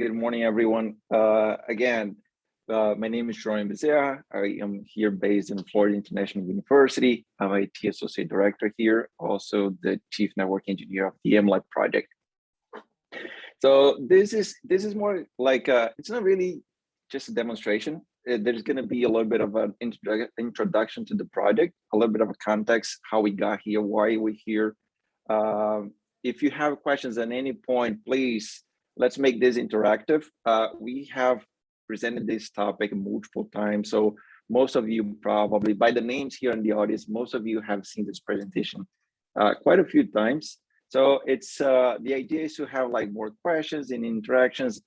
Good morning, everyone. Again, my name is Jordan Bezerra. I am here based in Florida International University. I'm IT Associate Director here, also the Chief Network Engineer of the AmLight project. So this is more like it's not really just a demonstration. There's going to be a little bit of an introduction to the project, a little bit of a context, how we got here, why we're here. If you have questions at any point, please, let's make this interactive. We have presented this topic multiple times. So most of you probably, by the names here in the audience, most of you have seen this presentation quite a few times. So it's the idea is to have like more questions and interactions.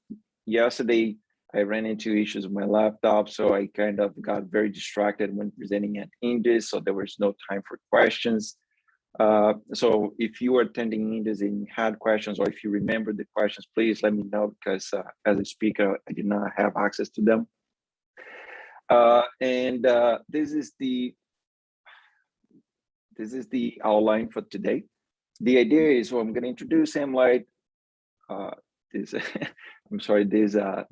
Yesterday, I ran into issues with my laptop, so I kind of got very distracted when presenting at Indus, so there was no time for questions. So if you were attending Indus and you had questions, or if you remember the questions, please let me know, because as a speaker, I did not have access to them. This is the outline for today. The idea is, well, I'm going to introduce AmLight. I'm sorry, there's a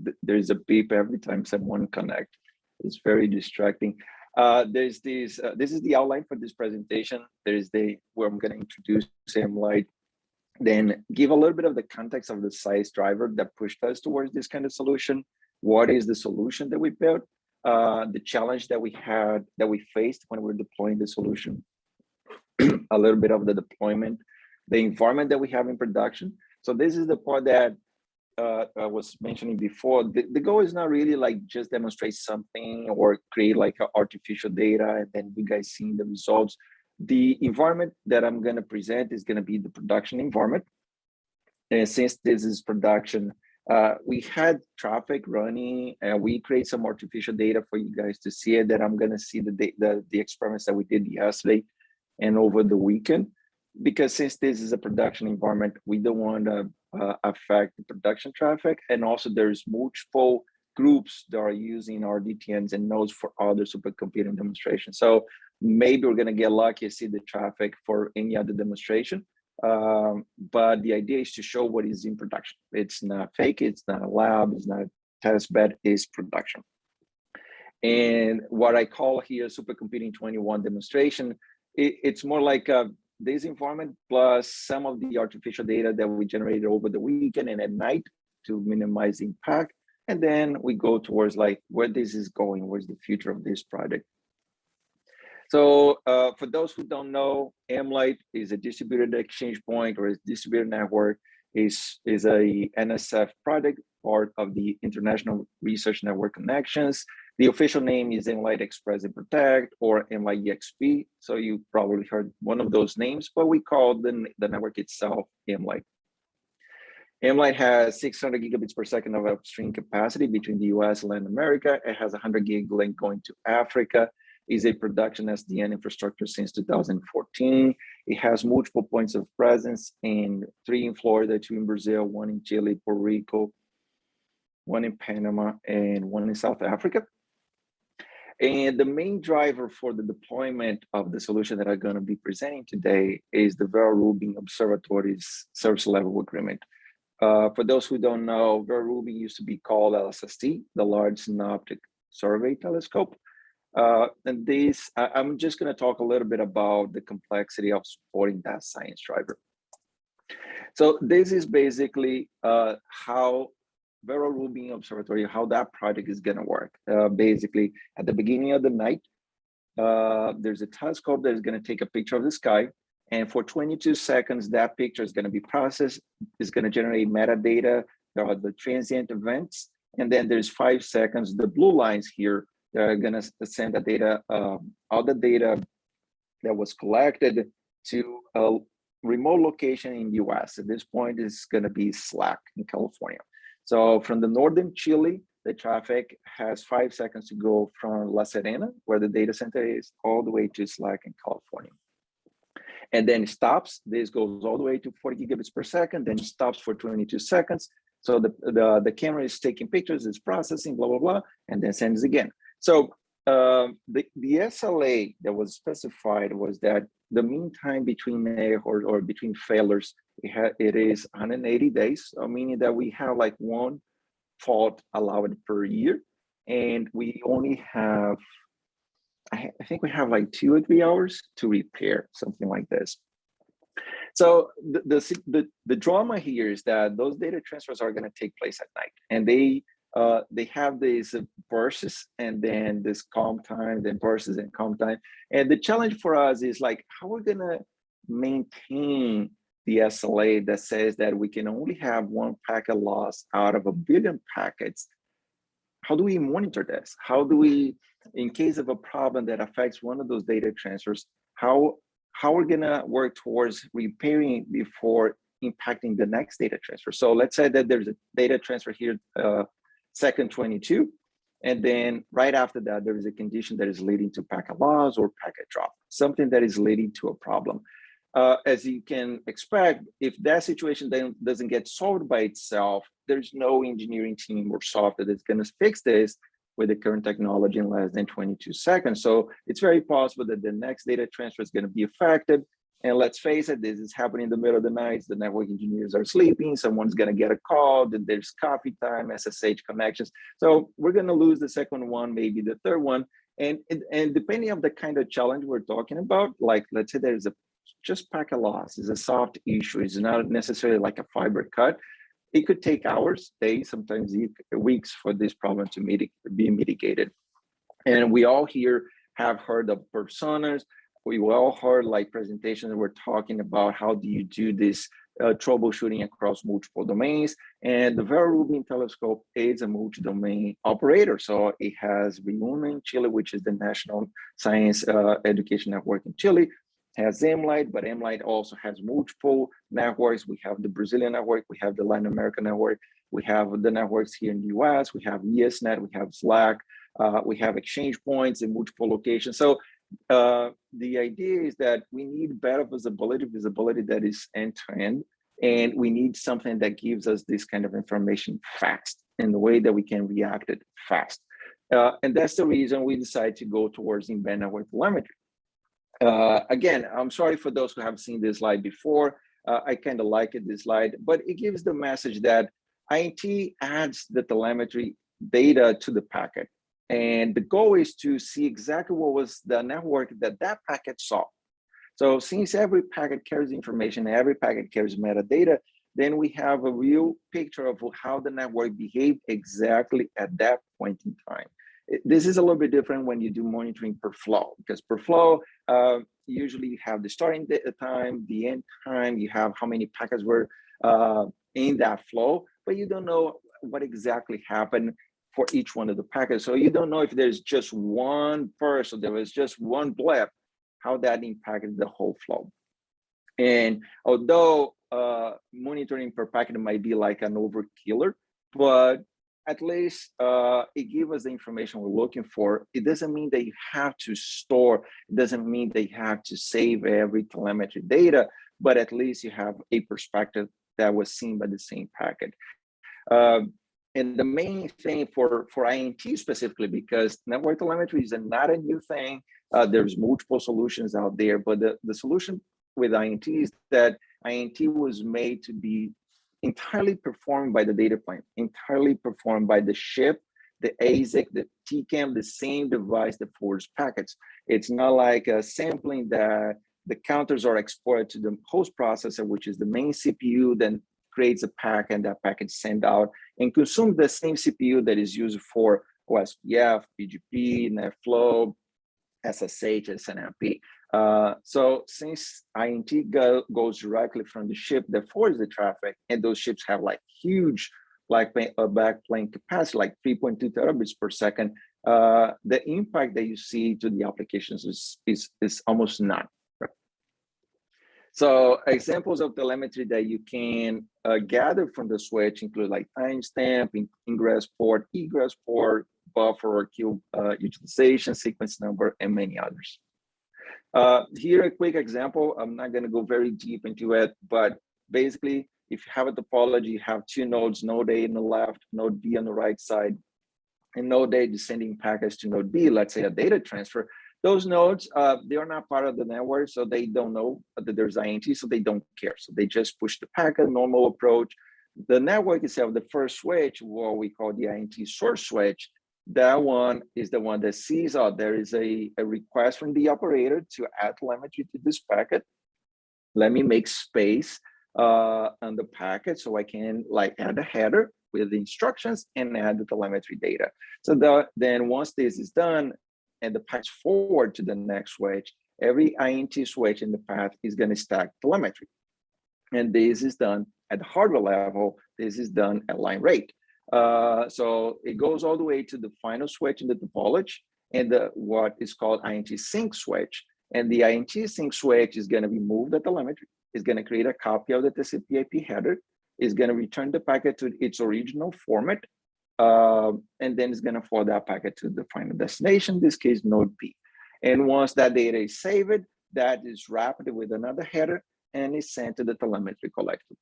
beep every time someone connects. It's very distracting. This is the outline for this presentation. There's where I'm going to introduce AmLight, then give a little bit of the context of the size driver that pushed us towards this kind of solution. What is the solution that we built? The challenge that we faced when we were deploying the solution. A little bit of the deployment, the environment that we have in production. So this is the part that I was mentioning before. The goal is not really like just demonstrate something or create like artificial data and then you guys seeing the results. The environment that I'm going to present is going to be the production environment. And since this is production, we had traffic running and we create some artificial data for you guys to see it, that I'm going to see the experiments that we did yesterday and over the weekend. Because since this is a production environment, we don't want to affect the production traffic. And also there's multiple groups that are using our DTNs and nodes for other supercomputing demonstrations. So maybe we're going to get lucky and see the traffic for any other demonstration. But the idea is to show what is in production. It's not fake, it's not a lab, it's not a test bed, it's production. And what I call here Supercomputing 21 demonstration, it's more like this environment plus some of the artificial data that we generated over the weekend and at night to minimize impact. And then we go towards like where this is going, where's the future of this project. So for those who don't know, AmLight is a distributed exchange point or a distributed network, is a NSF project, part of the International Research Network Connections. The official name is AmLight Express and Protect or AmLight EXP. So you probably heard one of those names, but we call the network itself AmLight. AmLight has 600 gigabits per second of upstream capacity between the US and Latin America. It has 100 gig link going to Africa. Is a production SDN infrastructure since 2014. It has multiple points of presence, in 3 in Florida, 2 in Brazil, 1 in Chile, Puerto Rico, 1 in Panama, and 1 in South Africa. And the main driver for the deployment of the solution that I'm going to be presenting today is the Vera Rubin Observatory's service level agreement. For those who don't know, Vera Rubin used to be called LSST, the Large Synoptic Survey Telescope. And I'm just going to talk a little bit about the complexity of supporting that science driver. So this is basically how Vera Rubin Observatory, how that project is going to work. Basically, at the beginning of the night, there's a telescope that is going to take a picture of the sky. And for 22 seconds, that picture is going to be processed. It's going to generate metadata. There are the transient events. And then there's 5 seconds, the blue lines here, they're going to send the data, all the data that was collected to a remote location in the US. At this point, it's going to be SLAC in California. So from the northern Chile, the traffic has 5 seconds to go from La Serena, where the data center is, all the way to SLAC in California. And then it stops. This goes all the way to 40 gigabits per second, then it stops for 22 seconds. So the camera is taking pictures, it's processing, blah, blah, blah, and then sends again. So the SLA that was specified was that the mean time between between failures, it is 180 days, meaning that we have like one fault allowed per year. And we only have, I think we have like 2 or 3 hours to repair, something like this. So the drama here is that those data transfers are going to take place at night, and they have these bursts and then this calm time, then bursts and calm time. And the challenge for us is like how we're going to maintain the SLA that says that we can only have 1 packet loss out of 1 billion packets. How do we monitor this? How do we, in case of a problem that affects one of those data transfers, how we're gonna work towards repairing before impacting the next data transfer? So let's say that there's a data transfer here, second 22, and then right after that, there is a condition that is leading to packet loss or packet drop, something that is leading to a problem. As you can expect, if that situation then doesn't get solved by itself, there's no engineering team or software that's going to fix this with the current technology in less than 22 seconds. So it's very possible that the next data transfer is going to be affected. And let's face it, this is happening in the middle of the night. The network engineers are sleeping. Someone's going to get a call. Then there's coffee time, SSH connections. So we're going to lose the second one, maybe the third one. And depending on the kind of challenge we're talking about, like let's say there's just packet loss is a soft issue. It's not necessarily like a fiber cut. It could take hours, days, sometimes weeks for this problem to be mitigated. And we all here have heard of personas. We all heard like presentations that we're talking about how do you do this troubleshooting across multiple domains. And the Vera Rubin telescope is a multi-domain operator. So it has RIUNA in Chile, which is the National Science Education Network in Chile, has AmLight, but AmLight also has multiple networks. We have the Brazilian network, we have the Latin American network, we have the networks here in the US, we have ESNet, we have Slack, we have exchange points in multiple locations. So the idea is that we need better visibility that is end-to-end, and we need something that gives us this kind of information fast in the way that we can react it fast. And that's the reason we decided to go towards in-band network telemetry. Again, I'm sorry for those who have seen this slide before. I kind of like it, this slide, but it gives the message that INT adds the telemetry data to the packet. And the goal is to see exactly what was the network that packet saw. So since every packet carries information, every packet carries metadata, then we have a real picture of how the network behaved exactly at that point in time. This is a little bit different when you do monitoring per flow, because per flow, usually you have the starting time, the end time, you have how many packets were in that flow, but you don't know what exactly happened for each one of the packets. So you don't know if there's just one burst or there was just one blip, how that impacted the whole flow. And although monitoring per packet might be like an overkiller, but at least it gives us the information we're looking for. It doesn't mean that you have to store, it doesn't mean that you have to save every telemetry data, but at least you have a perspective that was seen by the same packet. And the main thing for INT specifically, because network telemetry is not a new thing, there's multiple solutions out there, but the solution with INT is that INT was made to be entirely performed by the data plane, entirely performed by the ship, the ASIC, the TCAM, the same device that forwards packets. It's not like a sampling that the counters are exported to the host processor, which is the main CPU, then creates a packet, and that packet sent out and consumes the same CPU that is used for OSPF, BGP, NetFlow, SSH, SNMP. So since INT goes directly from the ship that forwards the traffic, and those ships have like huge backplane capacity, like 3.2 terabits per second, the impact that you see to the applications is almost none. So examples of telemetry that you can gather from the switch include like timestamp, ingress port, egress port, buffer or queue utilization, sequence number, and many others. Here, a quick example. I'm not going to go very deep into it, but basically, if you have a topology, you have two nodes, node A on the left, node B on the right side, and node A sending packets to node B, let's say a data transfer. Those nodes, they are not part of the network, so they don't know that there's INT, so they don't care. So they just push the packet, normal approach. The network itself, the first switch, what we call the INT source switch, that one is the one that sees, oh, there is a request from the operator to add telemetry to this packet. Let me make space on the packet so I can like add a header with the instructions and add the telemetry data. So then once this is done and the pack's forward to the next switch, every INT switch in the path is going to stack telemetry. And this is done at the hardware level. This is done at line rate. So it goes all the way to the final switch in the topology and what is called INT sync switch. And the INT sync switch is going to remove the telemetry. It's going to create a copy of the TCP IP header. It's going to return the packet to its original format. And then it's going to forward that packet to the final destination, in this case, node P. And once that data is saved, that is wrapped with another header and is sent to the telemetry collector.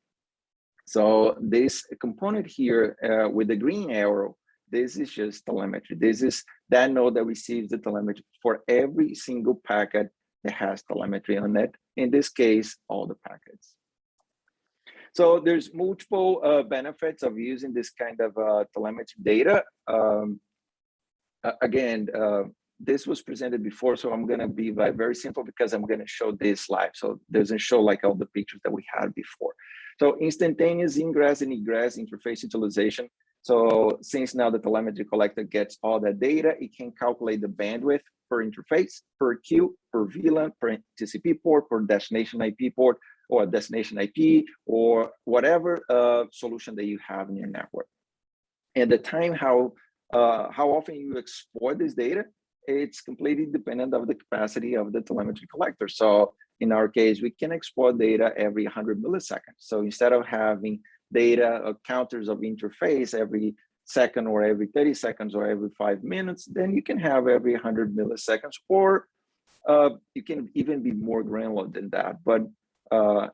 So this component here with the green arrow, this is just telemetry. This is that node that receives the telemetry for every single packet that has telemetry on it. In this case, all the packets. So there's multiple benefits of using this kind of telemetry data. Again, this was presented before, so I'm going to be very simple because I'm going to show this live. So it doesn't show like all the pictures that we had before. So instantaneous ingress and egress interface utilization. So since now the telemetry collector gets all that data, it can calculate the bandwidth per interface, per queue, per VLAN, per TCP port, per destination IP port, or destination IP, or whatever solution that you have in your network. And the time, how often you export this data, it's completely dependent of the capacity of the telemetry collector. So in our case, we can export data every 100 milliseconds. So instead of having data counters of interface every second or every 30 seconds or every 5 minutes, then you can have every 100 milliseconds, or you can even be more granular than that. But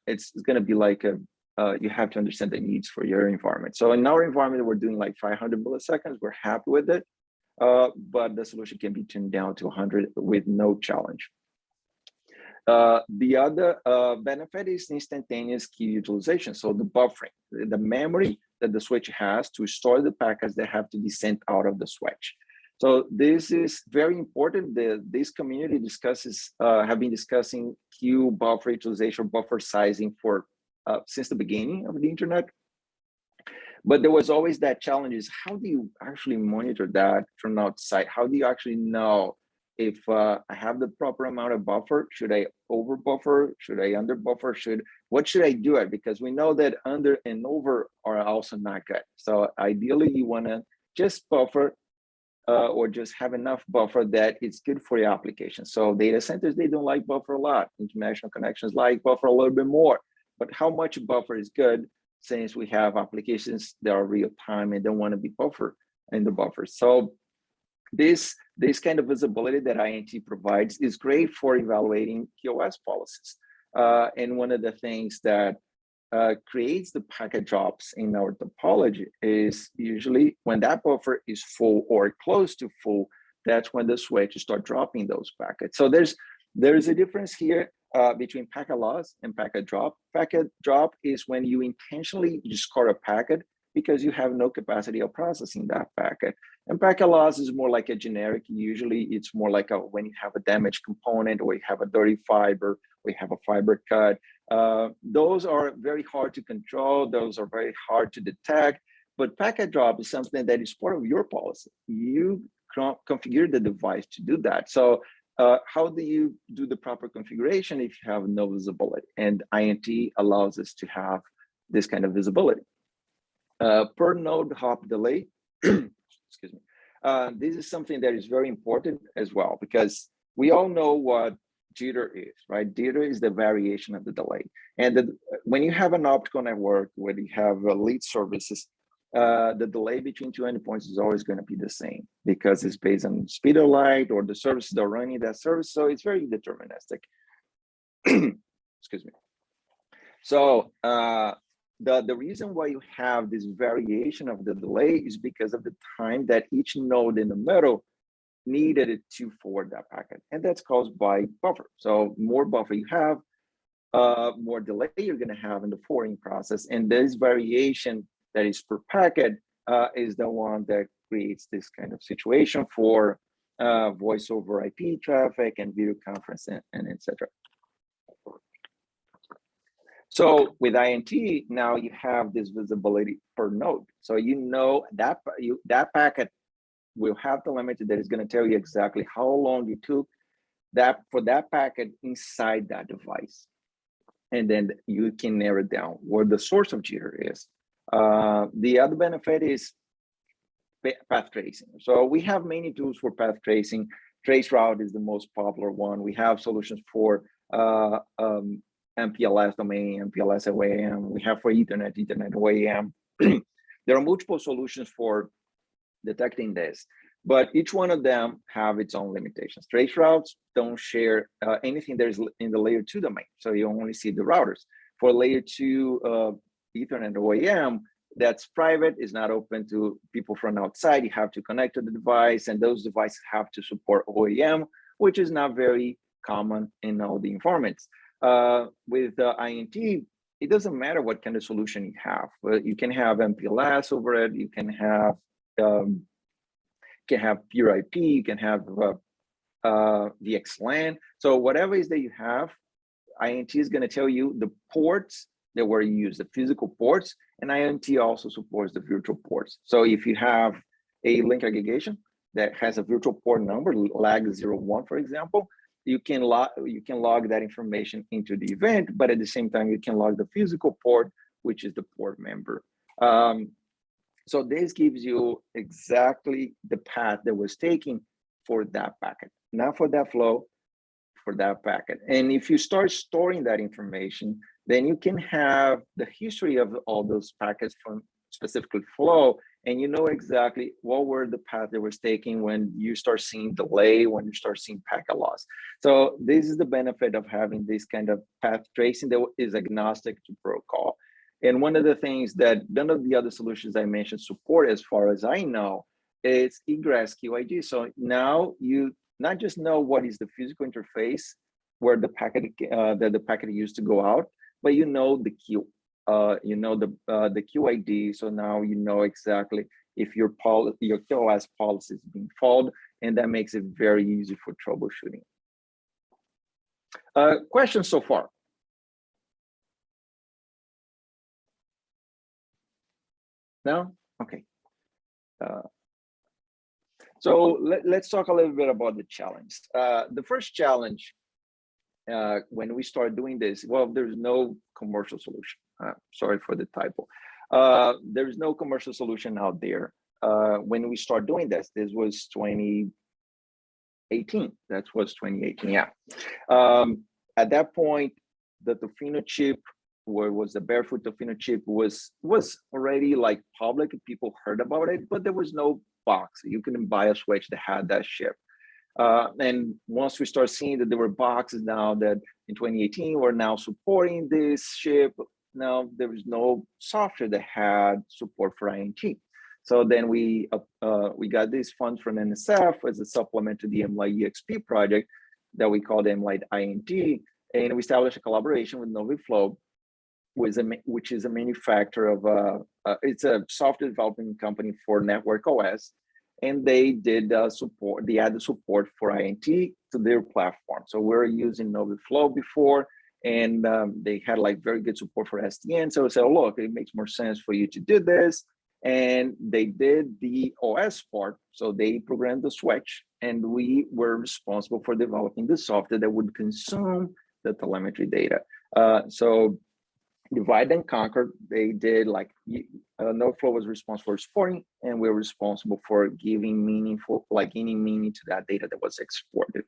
it's going to be like you have to understand the needs for your environment. So in our environment, we're doing like 500 milliseconds. We're happy with it. But the solution can be tuned down to 100 with no challenge. The other benefit is instantaneous key utilization. So the buffering, the memory that the switch has to store the packets that have to be sent out of the switch. So this is very important. This community have been discussing queue buffer utilization, buffer sizing for since the beginning of the internet. But there was always that challenge is how do you actually monitor that from outside? How do you actually know if I have the proper amount of buffer? Should I over buffer? Should I under buffer? What should I do it? Because we know that under and over are also not good. So ideally you wanna just buffer or just have enough buffer that it's good for your application. So data centers, they don't like buffer a lot. International connections like buffer a little bit more, but how much buffer is good? Since we have applications that are real time and don't want to be buffered in the buffer. So this kind of visibility that INT provides is great for evaluating QoS policies. And one of the things that creates the packet drops in our topology is usually when that buffer is full or close to full, that's when the switch start dropping those packets. So there's a difference here between packet loss and packet drop. Packet drop is when you intentionally discard a packet because you have no capacity of processing that packet. And packet loss is more like a generic. Usually it's more like when you have a damaged component or you have a dirty fiber or you have a fiber cut. Those are very hard to control. Those are very hard to detect. But packet drop is something that is part of your policy. You configure the device to do that. So how do you do the proper configuration if you have no visibility? And INT allows us to have this kind of visibility. Per node hop delay, excuse me. This is something that is very important as well, because we all know what jitter is, right? Jitter is the variation of the delay. And when you have an optical network where you have lead services, the delay between two endpoints is always going to be the same because it's based on speed of light or the services that are running that service. So it's very deterministic. Excuse me. So the reason why you have this variation of the delay is because of the time that each node in the middle needed it to forward that packet. And that's caused by buffer. So more buffer you have, more delay you're going to have in the forwarding process. And this variation that is per packet is the one that creates this kind of situation for voice over IP traffic and video conference and etc. So with INT, now you have this visibility per node. So you know that that packet will have telemetry that is going to tell you exactly how long it took for that packet inside that device. And then you can narrow down where the source of jitter is. The other benefit is path tracing. So we have many tools for path tracing. Traceroute is the most popular one. We have solutions for MPLS domain, MPLS OAM. We have for Ethernet OAM. There are multiple solutions for detecting this, but each one of them have its own limitations. Traceroutes don't share anything that is in the layer 2 domain, so you only see the routers. For layer 2 Ethernet OAM, that's private, is not open to people from outside. You have to connect to the device, and those devices have to support OAM, which is not very common in all the environments. With INT, it doesn't matter what kind of solution you have. You can have MPLS over it. You can have pure IP. You can have VXLAN. So whatever it is that you have, INT is going to tell you the ports that were used, the physical ports, and INT also supports the virtual ports. So if you have a link aggregation that has a virtual port number, lag01, for example, you can log that information into the event, but at the same time, you can log the physical port, which is the port member. So this gives you exactly the path that was taken for that packet, not for that flow, for that packet. And if you start storing that information, then you can have the history of all those packets from specifically flow, and you know exactly what were the path that was taken when you start seeing delay, when you start seeing packet loss. So this is the benefit of having this kind of path tracing that is agnostic to protocol. And one of the things that none of the other solutions I mentioned support, as far as I know, is egress QID. So now you not just know what is the physical interface where the packet the packet used to go out, but you know the queue. You know the QID, so now you know exactly if your QoS policy is being followed, and that makes it very easy for troubleshooting. Questions so far? No? Okay. So let's talk a little bit about the challenge. The first challenge when we start doing this, well, there's no commercial solution. Sorry for the typo. There's no commercial solution out there. When we start doing this was 2018. That was 2018, yeah. At that point, the Tofino chip, where was the Barefoot Tofino chip, was already like public. People heard about it, but there was no box. You couldn't buy a switch that had that chip. And once we start seeing that there were boxes now that in 2018 we're now supporting this chip, now there was no software that had support for INT. So then we got these funds from NSF as a supplement to the AmLight EXP project that we called AmLight INT, and we established a collaboration with NoviFlow, which is a manufacturer of it's a software development company for network OS, and they did support. They added support for INT to their platform. So we're using NoviFlow before, and they had like very good support for SDN. So we said, oh, look, it makes more sense for you to do this. And they did the OS part. So they programmed the switch, and we were responsible for developing the software that would consume the telemetry data. So divide and conquer, they did like NoviFlow was responsible for supporting, and we're responsible for giving meaningful, like any meaning to that data that was exported.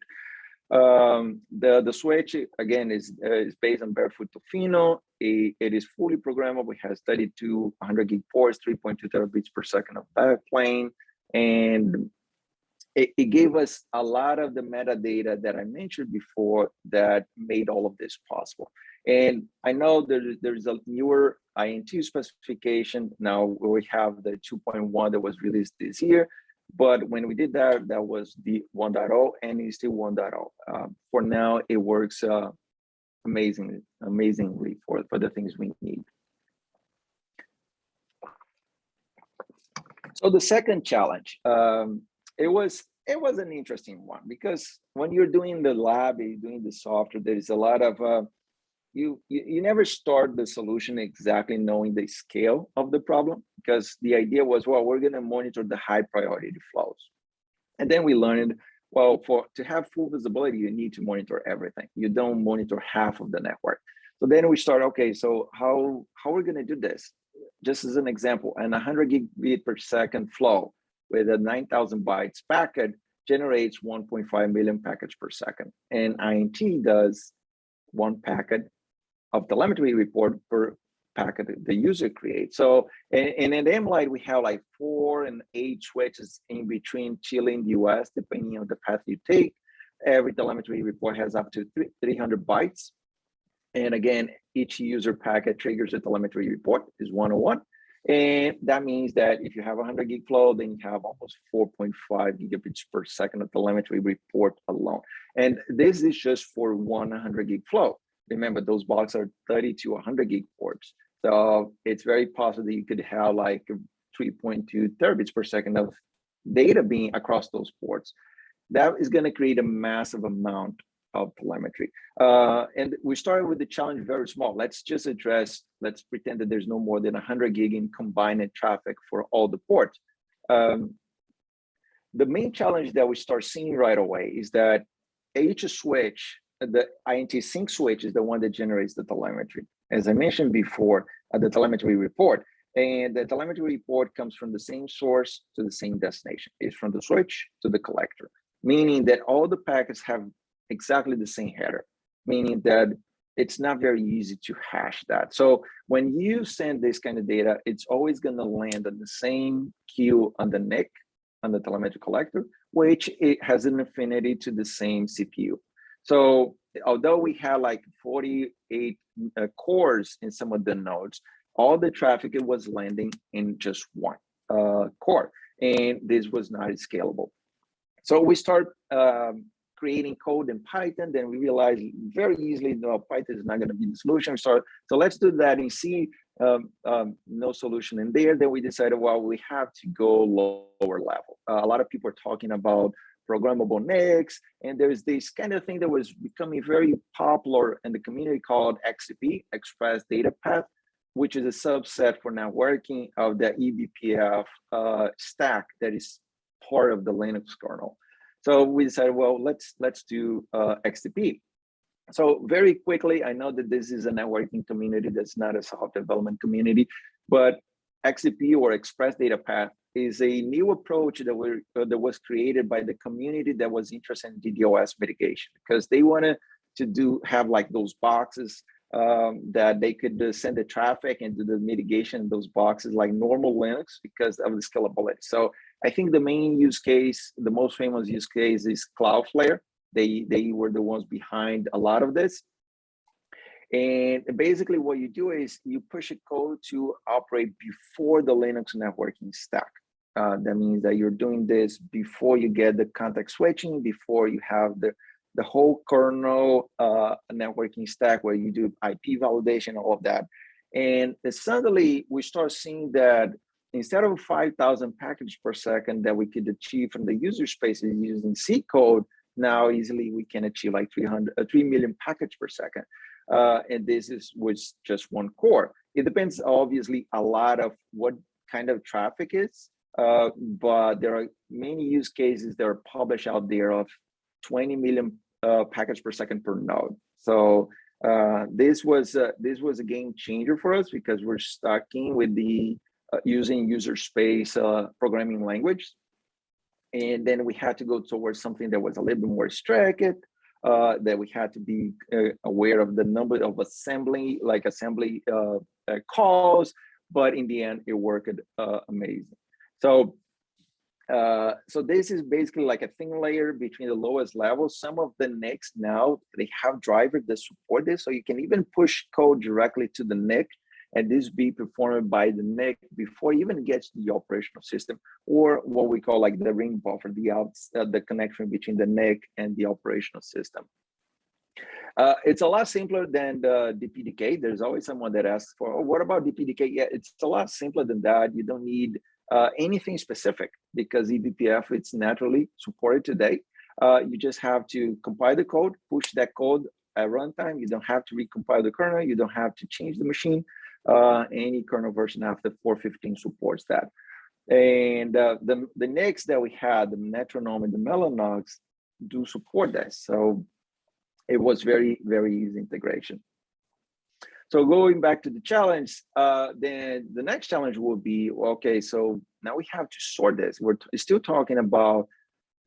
The switch again is based on Barefoot Tofino. It is fully programmable. It has 32 100 gig ports, 3.2 terabits per second of backplane, and it gave us a lot of the metadata that I mentioned before that made all of this possible. And I know there's a newer INT specification. Now we have the 2.1 that was released this year. But when we did that, that was the 1.0, and it's still 1.0. For now, it works amazingly for the things we need. So the second challenge, it was an interesting one, because when you're doing the lab, you're doing the software, there's a lot of you never start the solution exactly knowing the scale of the problem, because the idea was, well, we're going to monitor the high priority flows. And then we learned, well, to have full visibility, you need to monitor everything. You don't monitor half of the network. So then we start, okay, so how are we going to do this? Just as an example, an 100 gigabit per second flow with a 9,000 bytes packet generates 1.5 million packets per second. And INT does 1 packet of telemetry report per packet the user creates. So, and in AmLight, we have like 4 and 8 switches in between Chile and the US, depending on the path you take. Every telemetry report has up to 300 bytes. And again, each user packet triggers a telemetry report, is 101. And that means that if you have 100 gig flow, then you have almost 4.5 gigabits per second of telemetry report alone. And this is just for 100 gig flow. Remember, those blocks are 30 to 100 gig ports. So it's very possible that you could have like 3.2 terabits per second of data being across those ports. That is going to create a massive amount of telemetry. And we started with the challenge very small. Let's pretend that there's no more than 100 gig in combined traffic for all the ports. The main challenge that we start seeing right away is that each switch, the INT sync switch, is the one that generates the telemetry. As I mentioned before, the telemetry report. And the telemetry report comes from the same source to the same destination. It's from the switch to the collector, meaning that all the packets have exactly the same header, meaning that it's not very easy to hash that. So when you send this kind of data, it's always going to land on the same queue on the NIC, on the telemetry collector, which it has an affinity to the same CPU. So although we had like 48 cores in some of the nodes, all the traffic was landing in just one core, and this was not scalable. So we start creating code in Python, then we realized very easily, no, Python is not going to be the solution. So let's do that in C, no solution in there. Then we decided, well, we have to go lower level. A lot of people are talking about programmable NICs, and there's this kind of thing that was becoming very popular in the community called XCP, Express Data Path, which is a subset for networking of the eBPF stack that is part of the Linux kernel. So we decided, well, let's do XCP. So very quickly, I know that this is a networking community that's not a software development community, but XCP, or Express Data Path, is a new approach that was created by the community that was interested in DDoS mitigation, because they wanted to have like those boxes that they could send the traffic and do the mitigation in those boxes like normal Linux because of the scalability. So I think the main use case, the most famous use case, is Cloudflare. They were the ones behind a lot of this. And basically what you do is you push a code to operate before the Linux networking stack. That means that you're doing this before you get the context switching, before you have the whole kernel networking stack where you do IP validation, all of that. And suddenly we start seeing that instead of 5,000 packets per second that we could achieve from the user spaces using C code, now easily we can achieve like 3 million packets per second. And this was just one core. It depends obviously a lot of what kind of traffic is, but there are many use cases that are published out there of 20 million packets per second per node. So this was a game changer for us because we're stuck in with the using user space programming language. And then we had to go towards something that was a little bit more strict, that we had to be aware of the number of assembly calls, but in the end, it worked amazing. So this is basically like a thin layer between the lowest levels. Some of the NICs now, they have drivers that support this, so you can even push code directly to the NIC, and this be performed by the NIC before it even gets to the operational system, or what we call like the ring buffer, the connection between the NIC and the operational system. It's a lot simpler than the DPDK. There's always someone that asks for, oh, what about DPDK? Yeah, it's a lot simpler than that. You don't need anything specific because eBPF, it's naturally supported today. You just have to compile the code, push that code at runtime. You don't have to recompile the kernel. You don't have to change the machine. Any kernel version after 4.15 supports that. And the NICs that we had, the Metronome and the Mellanox, do support that. So it was very, very easy integration. So going back to the challenge, then the next challenge will be, okay, so now we have to sort this. We're still talking about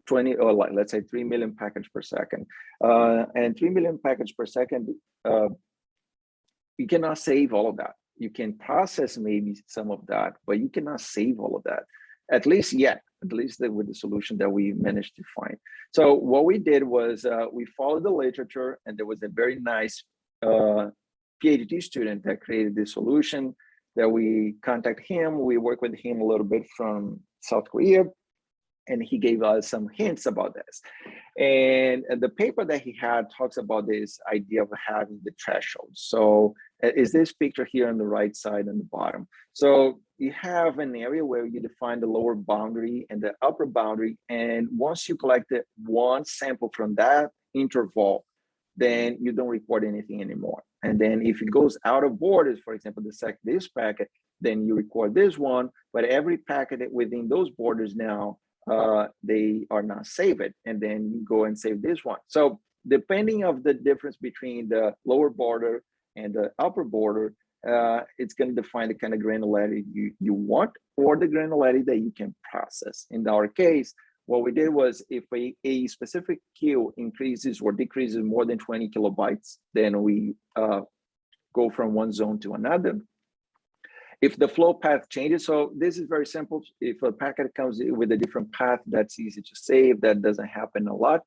20, or like, let's say 3 million packets per second. And 3 million packets per second, you cannot save all of that. You can process maybe some of that, but you cannot save all of that, at least yet, at least with the solution that we managed to find. So what we did was we followed the literature, and there was a very nice PhD student that created this solution that we contacted him. We worked with him a little bit from South Korea, and he gave us some hints about this. And the paper that he had talks about this idea of having the threshold. So is this picture here on the right side and the bottom. So you have an area where you define the lower boundary and the upper boundary. And once you collect one sample from that interval, then you don't record anything anymore. And then if it goes out of borders, for example, this packet, then you record this one, but every packet within those borders now, they are not saved, and then you go and save this one. So depending of the difference between the lower border and the upper border, it's going to define the kind of granularity you want, or the granularity that you can process. In our case, what we did was if a specific queue increases or decreases more than 20 kilobytes, then we go from one zone to another. If the flow path changes, so this is very simple. If a packet comes with a different path, that's easy to save. That doesn't happen a lot.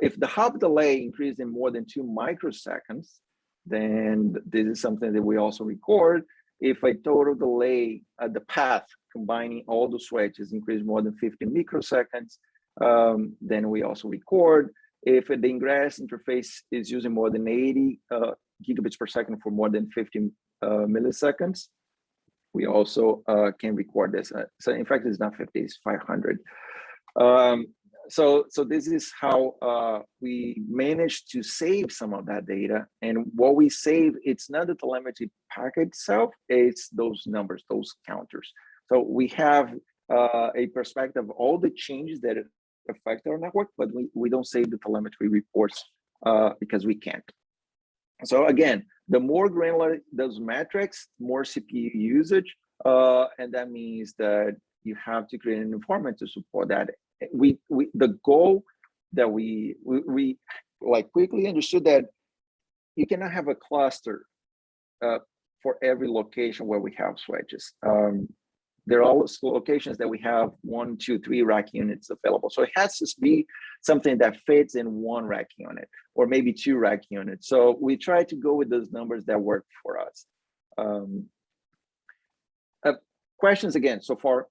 If the hop delay increases in more than 2 microseconds, then this is something that we also record. If a total delay at the path, combining all the switches, increase more than 50 microseconds, then we also record. If the ingress interface is using more than 80 gigabits per second for more than 50 milliseconds, we also can record this. So in fact, it's not 50, it's 500. So this is how we managed to save some of that data. And what we save, it's not the telemetry packet itself, it's those numbers, those counters. So we have a perspective of all the changes that affect our network, but we don't save the telemetry reports because we can't. So again, the more granular those metrics, more CPU usage, and that means that you have to create an environment to support that. The goal that we like quickly understood that you cannot have a cluster for every location where we have switches. There are also locations that we have 1, 2, 3 rack units available. So it has to be something that fits in 1 rack unit or maybe 2 rack units. So we try to go with those numbers that work for us. Questions again so far?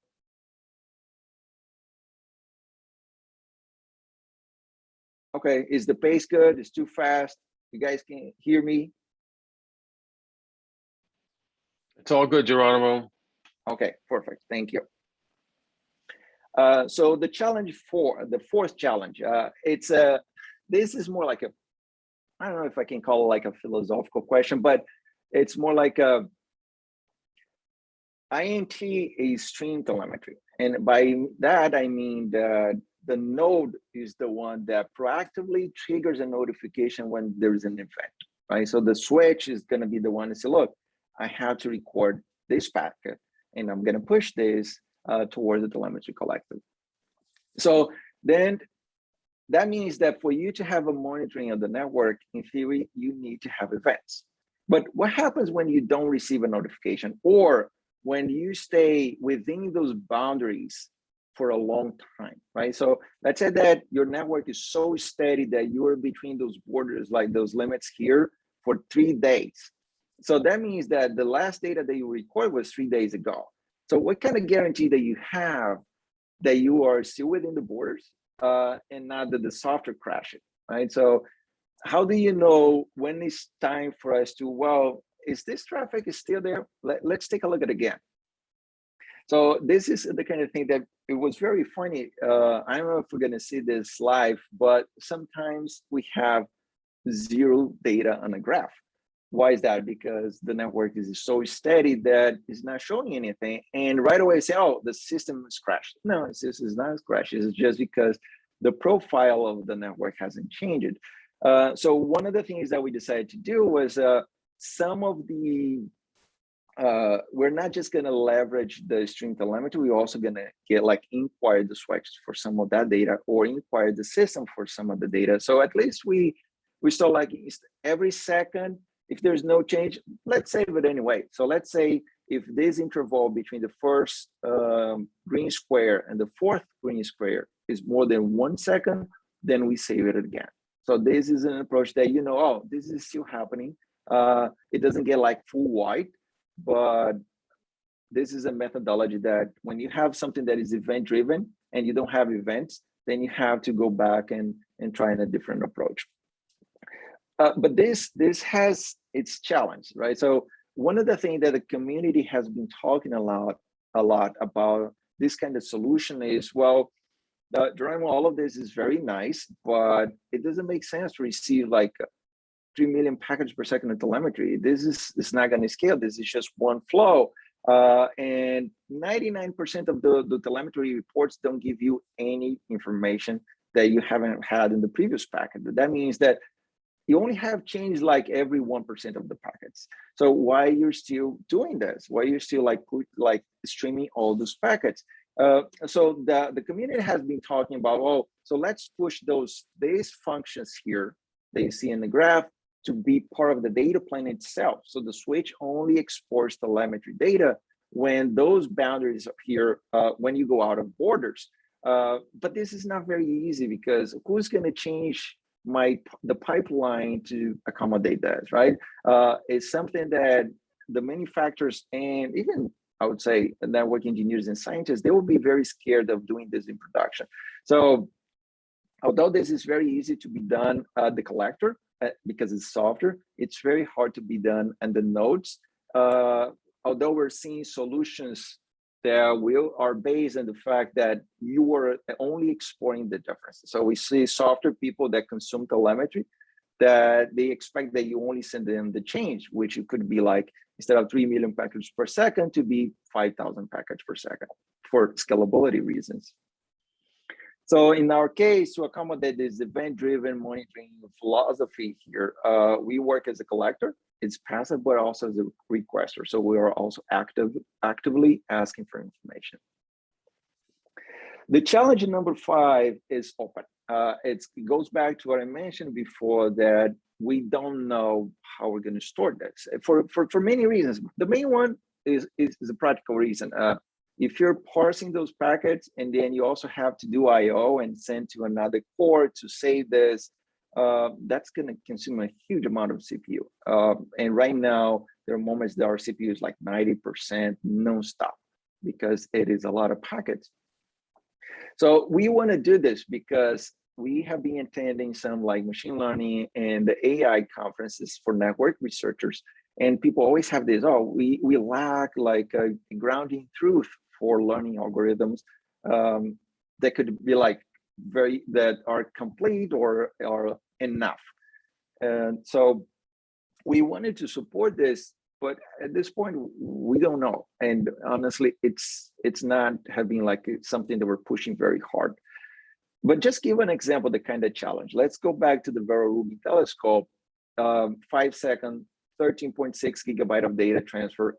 Okay, is the pace good? It's too fast? You guys can hear me? It's all good, Geronimo. Okay, perfect. Thank you. So the fourth challenge, this is more like I don't know if I can call it like a philosophical question, but it's more like INT is stream telemetry. And by that, I mean that the node is the one that proactively triggers a notification when there's an event, right? So the switch is going to be the one to say, look, I have to record this packet, and I'm going to push this towards the telemetry collector. So then that means that for you to have a monitoring of the network, in theory, you need to have events. But what happens when you don't receive a notification, or when you stay within those boundaries for a long time, right? So let's say that your network is so steady that you are between those borders, like those limits here, for 3 days. So that means that the last data that you record was 3 days ago. So what kind of guarantee that you have that you are still within the borders and not that the software crashes, right? So how do you know when it's time for us to, well, is this traffic is still there? Let's take a look at it again. So this is the kind of thing that it was very funny. I don't know if we're going to see this live, but sometimes we have zero data on a graph. Why is that? Because the network is so steady that it's not showing anything. And right away say, oh, the system is crashed. No, this is not crashed. It's just because the profile of the network hasn't changed. So one of the things that we decided to do was some of the we're not just going to leverage the stream telemetry. We're also going to get like inquire the switch for some of that data, or inquire the system for some of the data. So at least we start like every second, if there's no change, let's save it anyway. So let's say if this interval between the first green square and the fourth green square is more than 1 second, then we save it again. So this is an approach that, you know, oh, this is still happening. It doesn't get like full white, but this is a methodology that when you have something that is event driven and you don't have events, then you have to go back and try a different approach. But this has its challenge, right? So one of the things that the community has been talking a lot about this kind of solution is, well, Geronimo, all of this is very nice, but it doesn't make sense to receive like 3 million packages per second of telemetry. It's not going to scale. This is just one flow. And 99% of the telemetry reports don't give you any information that you haven't had in the previous packet. That means that you only have changed like every 1% of the packets. So why you're still doing this? Why you're still like streaming all those packets? So the community has been talking about, oh, so let's push these functions here that you see in the graph to be part of the data plane itself. So the switch only exports telemetry data when those boundaries appear, when you go out of borders. But this is not very easy, because who's going to change the pipeline to accommodate that, right? It's something that the manufacturers and even, I would say, network engineers and scientists, they will be very scared of doing this in production. So although this is very easy to be done at the collector, because it's softer, it's very hard to be done on the nodes. Although we're seeing solutions that are based on the fact that you are only exporting the differences. So we see softer people that consume telemetry, that they expect that you only send them the change, which it could be like, instead of 3 million packets per second, to be 5,000 packets per second for scalability reasons. So in our case, to accommodate this event-driven monitoring philosophy here, we work as a collector. It's passive, but also as a requester. So we are also actively asking for information. The challenge number 5 is open. It goes back to what I mentioned before, that we don't know how we're going to store this for many reasons. The main one is a practical reason. If you're parsing those packets and then you also have to do I/O and send to another core to save this, that's going to consume a huge amount of CPU. And right now, there are moments that our CPU is like 90% non-stop, because it is a lot of packets. So we want to do this because we have been attending some like machine learning and the AI conferences for network researchers. And people always have this, oh, we lack like a grounding truth for learning algorithms that could be like that are complete or are enough. And so we wanted to support this, but at this point we don't know. And honestly, it's not having like something that we're pushing very hard. But just give an example, the kind of challenge. Let's go back to the Vera Rubin telescope, 5 second, 13.6 gigabyte of data transfer.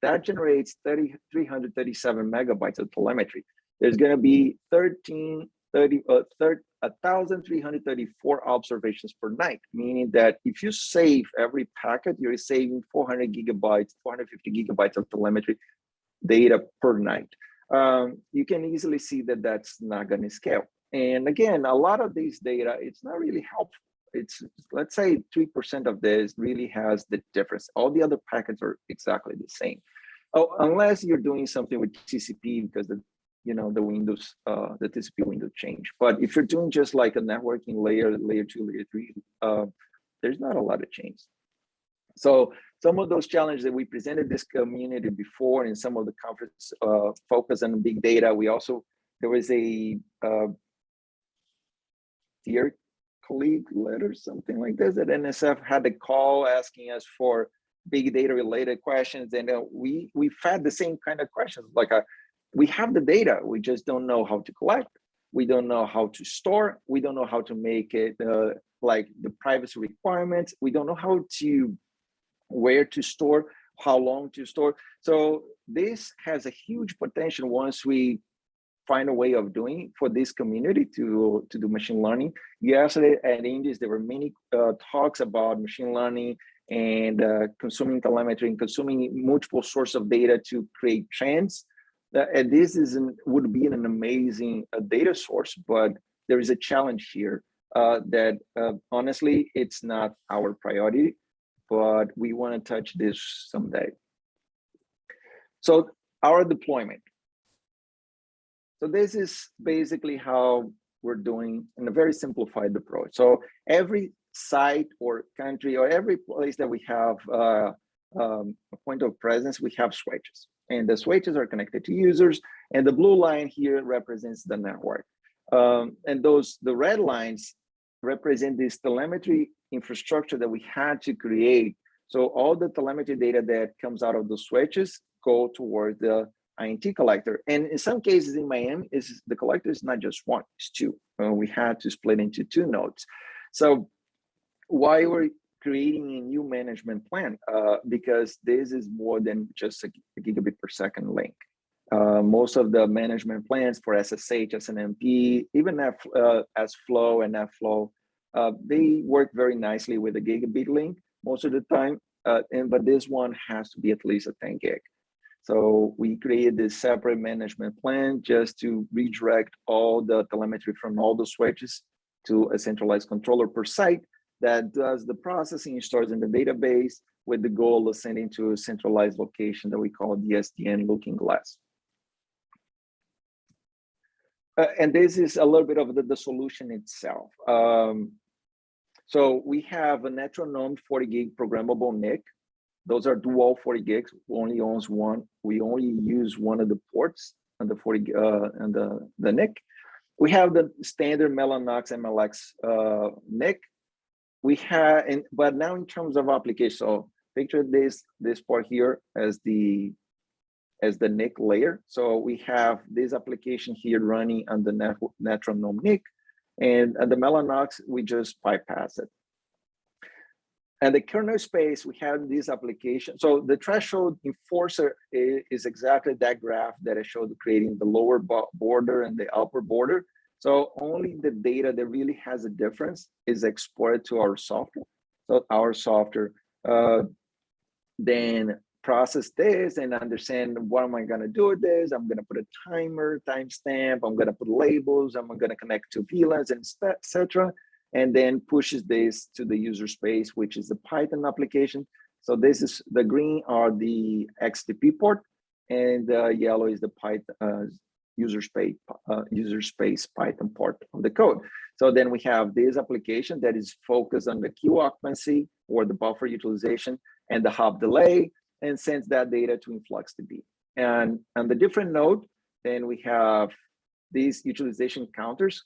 That generates 337 megabytes of telemetry. There's going to be 1,334 observations per night, meaning that if you save every packet, you're saving 450 gigabytes of telemetry data per night. You can easily see that that's not going to scale. And again, a lot of these data, it's not really helpful. It's, let's say 3% of this really has the difference. All the other packets are exactly the same. Oh, unless you're doing something with TCP, because the windows, the TCP window change. But if you're doing just like a networking layer 2, layer 3, there's not a lot of change. So some of those challenges that we presented this community before, and some of the conference focus on big data. There was a dear colleague letter, something like this, that NSF had a call asking us for big data related questions, and we fed the same kind of questions. Like we have the data, we just don't know how to collect, we don't know how to store, we don't know how to make it like the privacy requirements, we don't know where to store, how long to store. So this has a huge potential once we find a way of doing for this community to do machine learning. Yesterday at Indies, there were many talks about machine learning and consuming telemetry and consuming multiple sources of data to create trends. And this would be an amazing data source, but there is a challenge here that honestly, it's not our priority, but we want to touch this someday. So our deployment. So this is basically how we're doing in a very simplified approach. So every site or country or every place that we have a point of presence, we have switches. And the switches are connected to users. And the blue line here represents the network. And the red lines represent this telemetry infrastructure that we had to create. So all the telemetry data that comes out of the switches go toward the INT collector. And in some cases in Miami, the collector is not just one, it's two. We had to split into two nodes. So why we're creating a new management plan? Because this is more than just a gigabit per second link. Most of the management plans for SSH, SNMP, even SFlow and FFlow, they work very nicely with a gigabit link most of the time. But this one has to be at least a 10 gig. So we created this separate management plan just to redirect all the telemetry from all the switches to a centralized controller per site that does the processing and stores in the database with the goal of sending to a centralized location that we call the SDN looking glass. And this is a little bit of the solution itself. So we have a metronome 40 gig programmable NIC. Those are dual 40 gigs, only owns one. We only use one of the ports on the 40 and the NIC. We have the standard Mellanox MLX NIC. We have, but now in terms of application, so picture this part here as the NIC layer. So we have this application here running on the metronome NIC, and at the Mellanox, we just bypass it. And the kernel space, we have this application. So the threshold enforcer is exactly that graph that I showed, creating the lower border and the upper border. So only the data that really has a difference is exported to our software. So our software then process this and understand what am I going to do with this. I'm going to put a timer, timestamp. I'm going to put labels. I'm going to connect to VLANs and etc. And then pushes this to the user space, which is the Python application. So this is the green are the XTP port, and the yellow is the Python user space Python part of the code. So then we have this application that is focused on the queue occupancy or the buffer utilization and the hop delay, and sends that data to InfluxDB. And on the different node, then we have these utilization counters,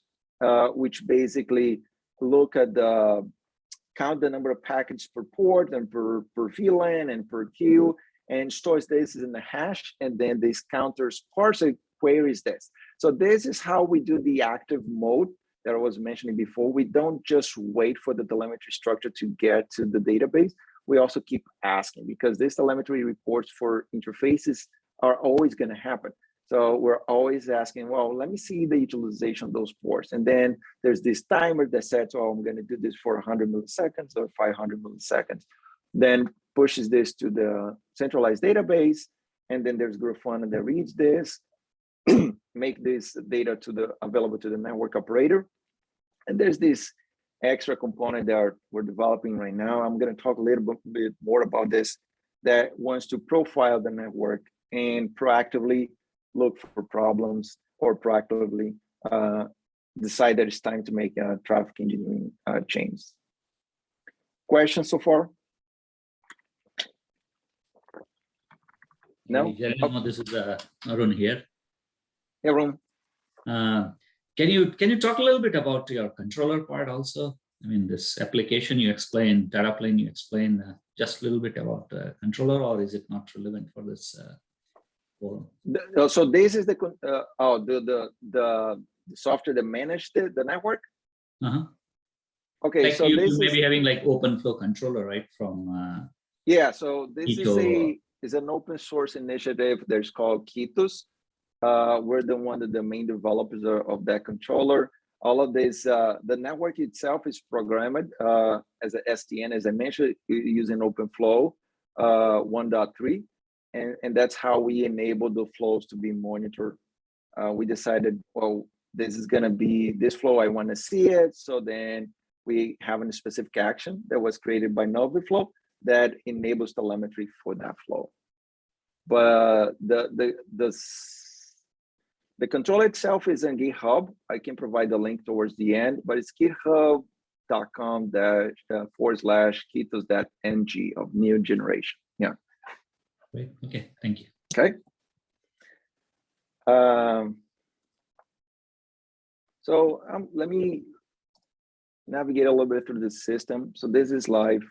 which basically look at count the number of packets per port and per VLAN and per queue, and stores this in the hash, and then these counters parse it, queries this. So this is how we do the active mode that I was mentioning before. We don't just wait for the telemetry structure to get to the database. We also keep asking, because these telemetry reports for interfaces are always going to happen. So we're always asking, well, let me see the utilization of those ports. And then there's this timer that says, oh, I'm going to do this for 100 milliseconds or 500 milliseconds. Then pushes this to the centralized database. And then there's Grafana that reads this, make this data available to the network operator. And there's this extra component that we're developing right now. I'm going to talk a little bit more about this, that wants to profile the network and proactively look for problems, or proactively decide that it's time to make a traffic engineering change. Questions so far? No? Hey, this is Arun here. Hey, Arun. Can you talk a little bit about your controller part also? I mean, this application you explained, data plane you explained, just a little bit about the controller, or is it not relevant for this forum? So this is the software that managed the network. Okay, like so you this may is be having like OpenFlow controller, right? From yeah. So this Ito, is an open source initiative. There's called Kitos. We're the main developers of that controller. All of this, the network itself is programmed as a SDN, as I mentioned, using OpenFlow 1.3, and that's how we enable the flows to be monitored. We decided, well, this is going to be this flow. I want to see it. So then we have a specific action that was created by NoviFlow that enables telemetry for that flow. But the controller itself is on GitHub. I can provide the link towards the end, but it's github.com/kitos.ng of new generation. Yeah. Great. Okay. Thank you. Okay. So let me navigate a little bit through the system. So this is live.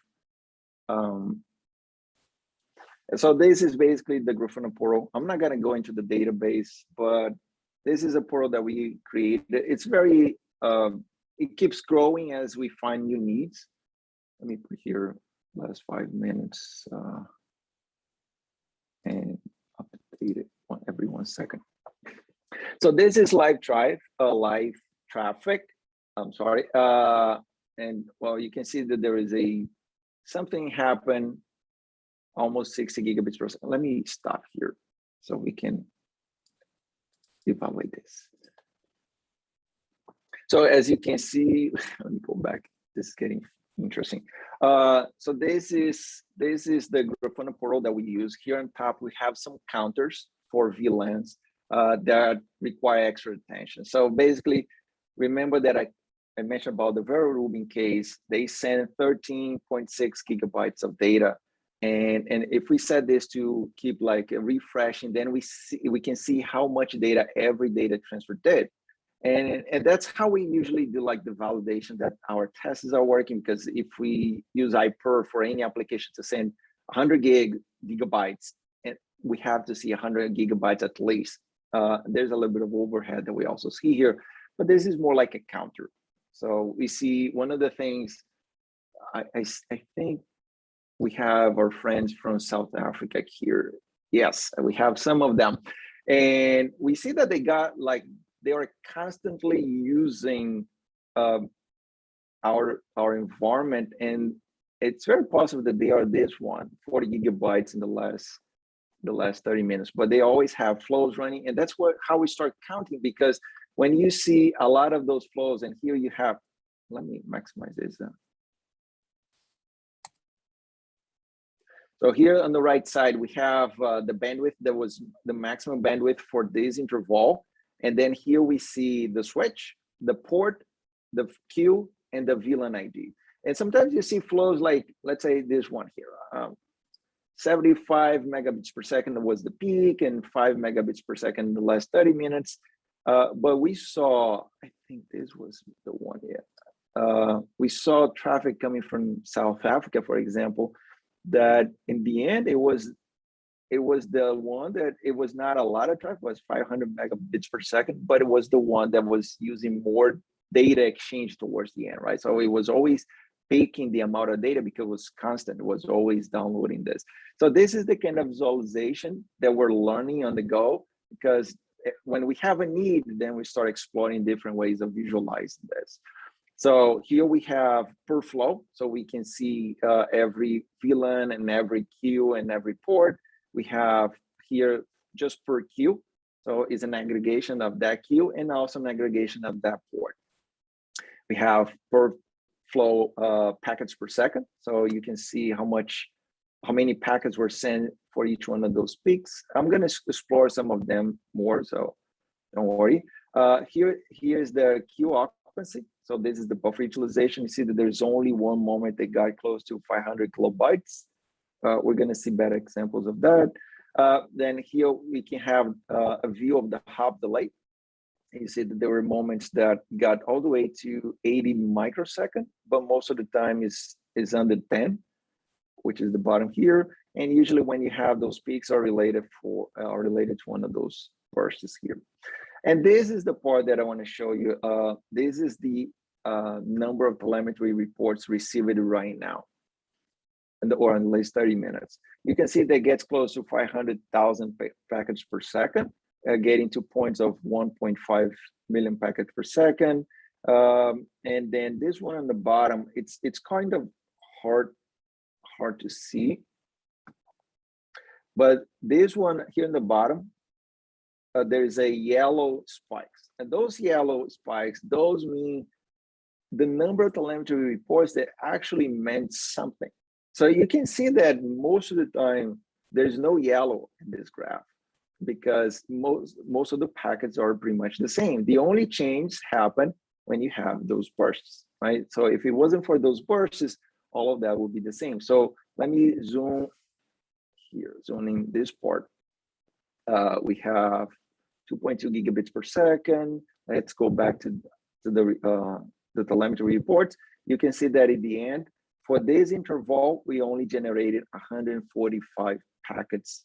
So this is basically the Grafana portal. I'm not going to go into the database, but this is a portal that we created. It's very, it keeps growing as we find new needs. Let me put here last 5 minutes and update it every 1 second. So this is live traffic. I'm sorry. And well, you can see that there is something happened, almost 60 gigabits per second. Let me stop here so we can evaluate this. So as you can see, let me go back. This is getting interesting. So this is the Grafana portal that we use. Here on top, we have some counters for VLANs that require extra attention. So basically, remember that I mentioned about the Vera Rubin case. They send 13.6 gigabytes of data. And if we set this to keep like refreshing, then we can see how much data every data transfer did. And that's how we usually do like the validation that our tests are working, because if we use iPer for any application to send 100 gigabytes, and we have to see 100 gigabytes at least. There's a little bit of overhead that we also see here, but this is more like a counter. So we see one of the things, I think we have our friends from South Africa here. Yes, we have some of them. And we see that they are constantly using our environment, and it's very possible that they are 40 gigabytes in the last 30 minutes, but they always have flows running. And that's how we start counting, because when you see a lot of those flows, and here you have, let me maximize this. So here on the right side, we have the bandwidth that was the maximum bandwidth for this interval. And then here we see the switch, the port, the queue, and the VLAN ID. And sometimes you see flows like, let's say this one here, 75 megabits per second was the peak, and 5 megabits per second in the last 30 minutes. But we saw, I think this was the one here. We saw traffic coming from South Africa, for example, that in the end, it was the one that it was not a lot of traffic, it was 500 megabits per second, but it was the one that was using more data exchange towards the end, right? So it was always peaking the amount of data because it was constant, it was always downloading this. So this is the kind of visualization that we're learning on the go, because when we have a need, then we start exploring different ways of visualizing this. So here we have per flow, so we can see every VLAN and every queue and every port. We have here just per queue, so it's an aggregation of that queue and also an aggregation of that port. We have per flow packets per second, so you can see how much how many packets were sent for each one of those peaks. I'm going to explore some of them more, so don't worry. Here's the Q occupancy. So this is the buffer utilization. You see that there's only one moment that got close to 500 kilobytes. We're going to see better examples of that. Then here we can have a view of the hop delay. You see that there were moments that got all the way to 80 microsecond, but most of the time is under 10, which is the bottom here. And usually when you have those peaks are related to one of those bursts here. And this is the part that I want to show you. This is the number of telemetry reports received right now, or in the last 30 minutes. You can see that gets close to 500,000 packets per second, getting to points of 1.5 million packets per second. And then this one on the bottom, it's kind of hard to see. But this one here in the bottom, there's a yellow spikes. And those yellow spikes, those mean the number of telemetry reports that actually meant something. So you can see that most of the time, there's no yellow in this graph because most of the packets are pretty much the same. The only change happen when you have those bursts, right? So if it wasn't for those bursts, all of that would be the same. So let me zoom here, zooming this part. We have 2.2 gigabits per second. Let's go back to the telemetry reports. You can see that at the end, for this interval, we only generated 145 packets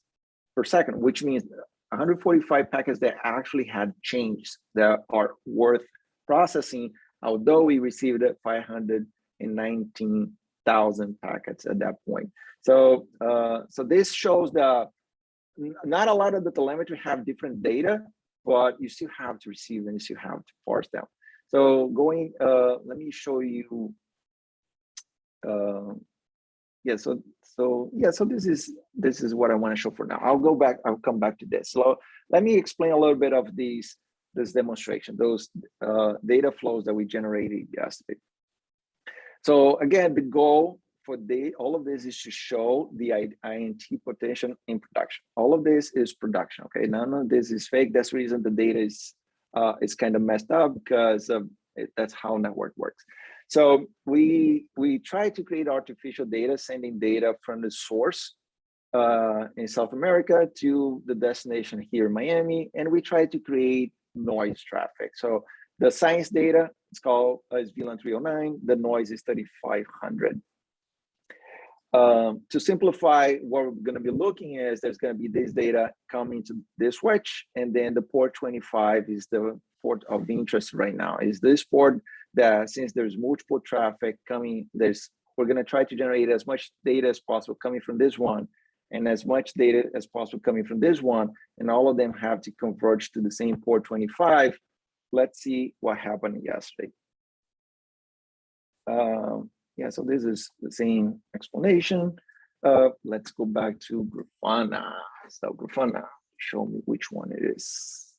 per second, which means 145 packets that actually had changed that are worth processing, although we received 519,000 packets at that point. So, so this shows that not a lot of the telemetry have different data, but you still have to receive and you still have to parse them. So going, let me show you. So this is what I want to show for now. I'll come back to this. So let me explain a little bit of this demonstration, those data flows that we generated yesterday. So again, the goal for all of this is to show the INT potential in production. All of this is production, okay? None of this is fake. That's the reason the data is kind of messed up, because that's how network works. So we try to create artificial data, sending data from the source in South America to the destination here in Miami, and we try to create noise traffic. So the science data is called is VLAN 309. The noise is 3500. To simplify, what we're going to be looking at is there's going to be this data coming to this switch, and then the port 25 is the port of interest right now. Is this port that, since there's multiple traffic coming, we're going to try to generate as much data as possible coming from this one, and as much data as possible coming from this one, and all of them have to converge to the same port 25. Let's see what happened yesterday. Yeah, so this is the same explanation. Let's go back to Grafana. So Grafana, show me which one it is.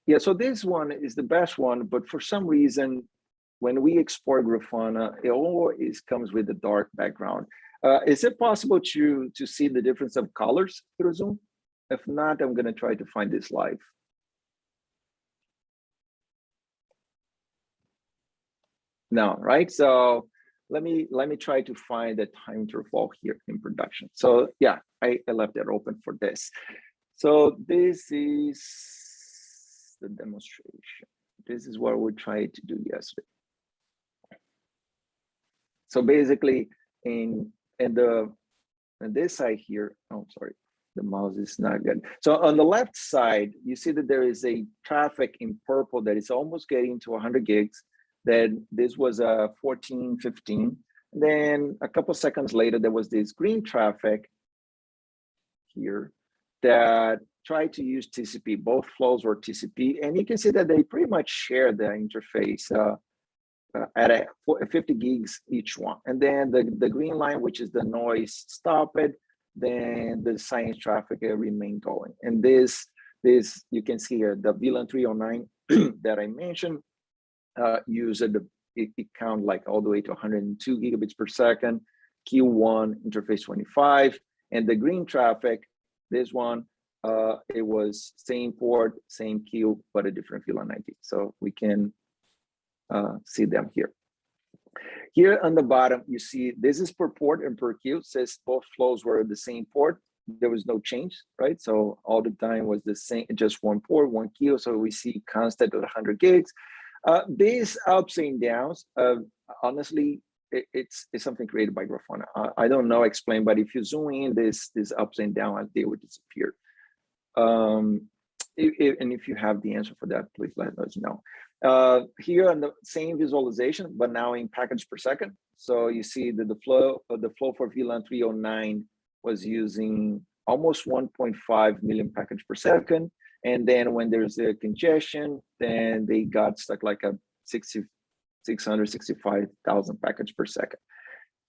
Yeah, so this one is the best one, but for some reason, when we export Grafana, it always comes with a dark background. Is it possible to see the difference of colors through Zoom? If not, I'm gonna try to find this live. No, right? So let me try to find the time interval here in production. So yeah, I left it open for this. So this is the demonstration. This is what we tried to do yesterday. So basically, in this side here, oh sorry, the mouse is not good. So on the left side, you see that there is a traffic in purple that is almost getting to 100 gigs. Then this was 1415. Then a couple seconds later, there was this green traffic here that tried to use TCP. Both flows were TCP, and you can see that they pretty much share the interface at 50 gigs each one. And then the green line, which is the noise, stopped it. Then the science traffic remained going. And this you can see here, the VLAN 309 that I mentioned, used it count like all the way to 102 gigabits per second. Q1 interface 25, and the green traffic, this one, it was same port, same queue, but a different VLAN ID. So we can see them here. Here on the bottom, you see this is per port and per queue. It says both flows were the same port. There was no change, right? So all the time was the same, just one port, one queue. So we see constant at 100 gigs. These ups and downs, honestly, it's something created by Grafana. I don't know explain, but if you zoom in, this ups and downs, they would disappear. And if you have the answer for that, please let us know. Here on the same visualization, but now in packets per second. So you see that the flow for VLAN 309 was using almost 1.5 million packets per second. And then when there's a congestion, then they got stuck like a 665,000 packets per second.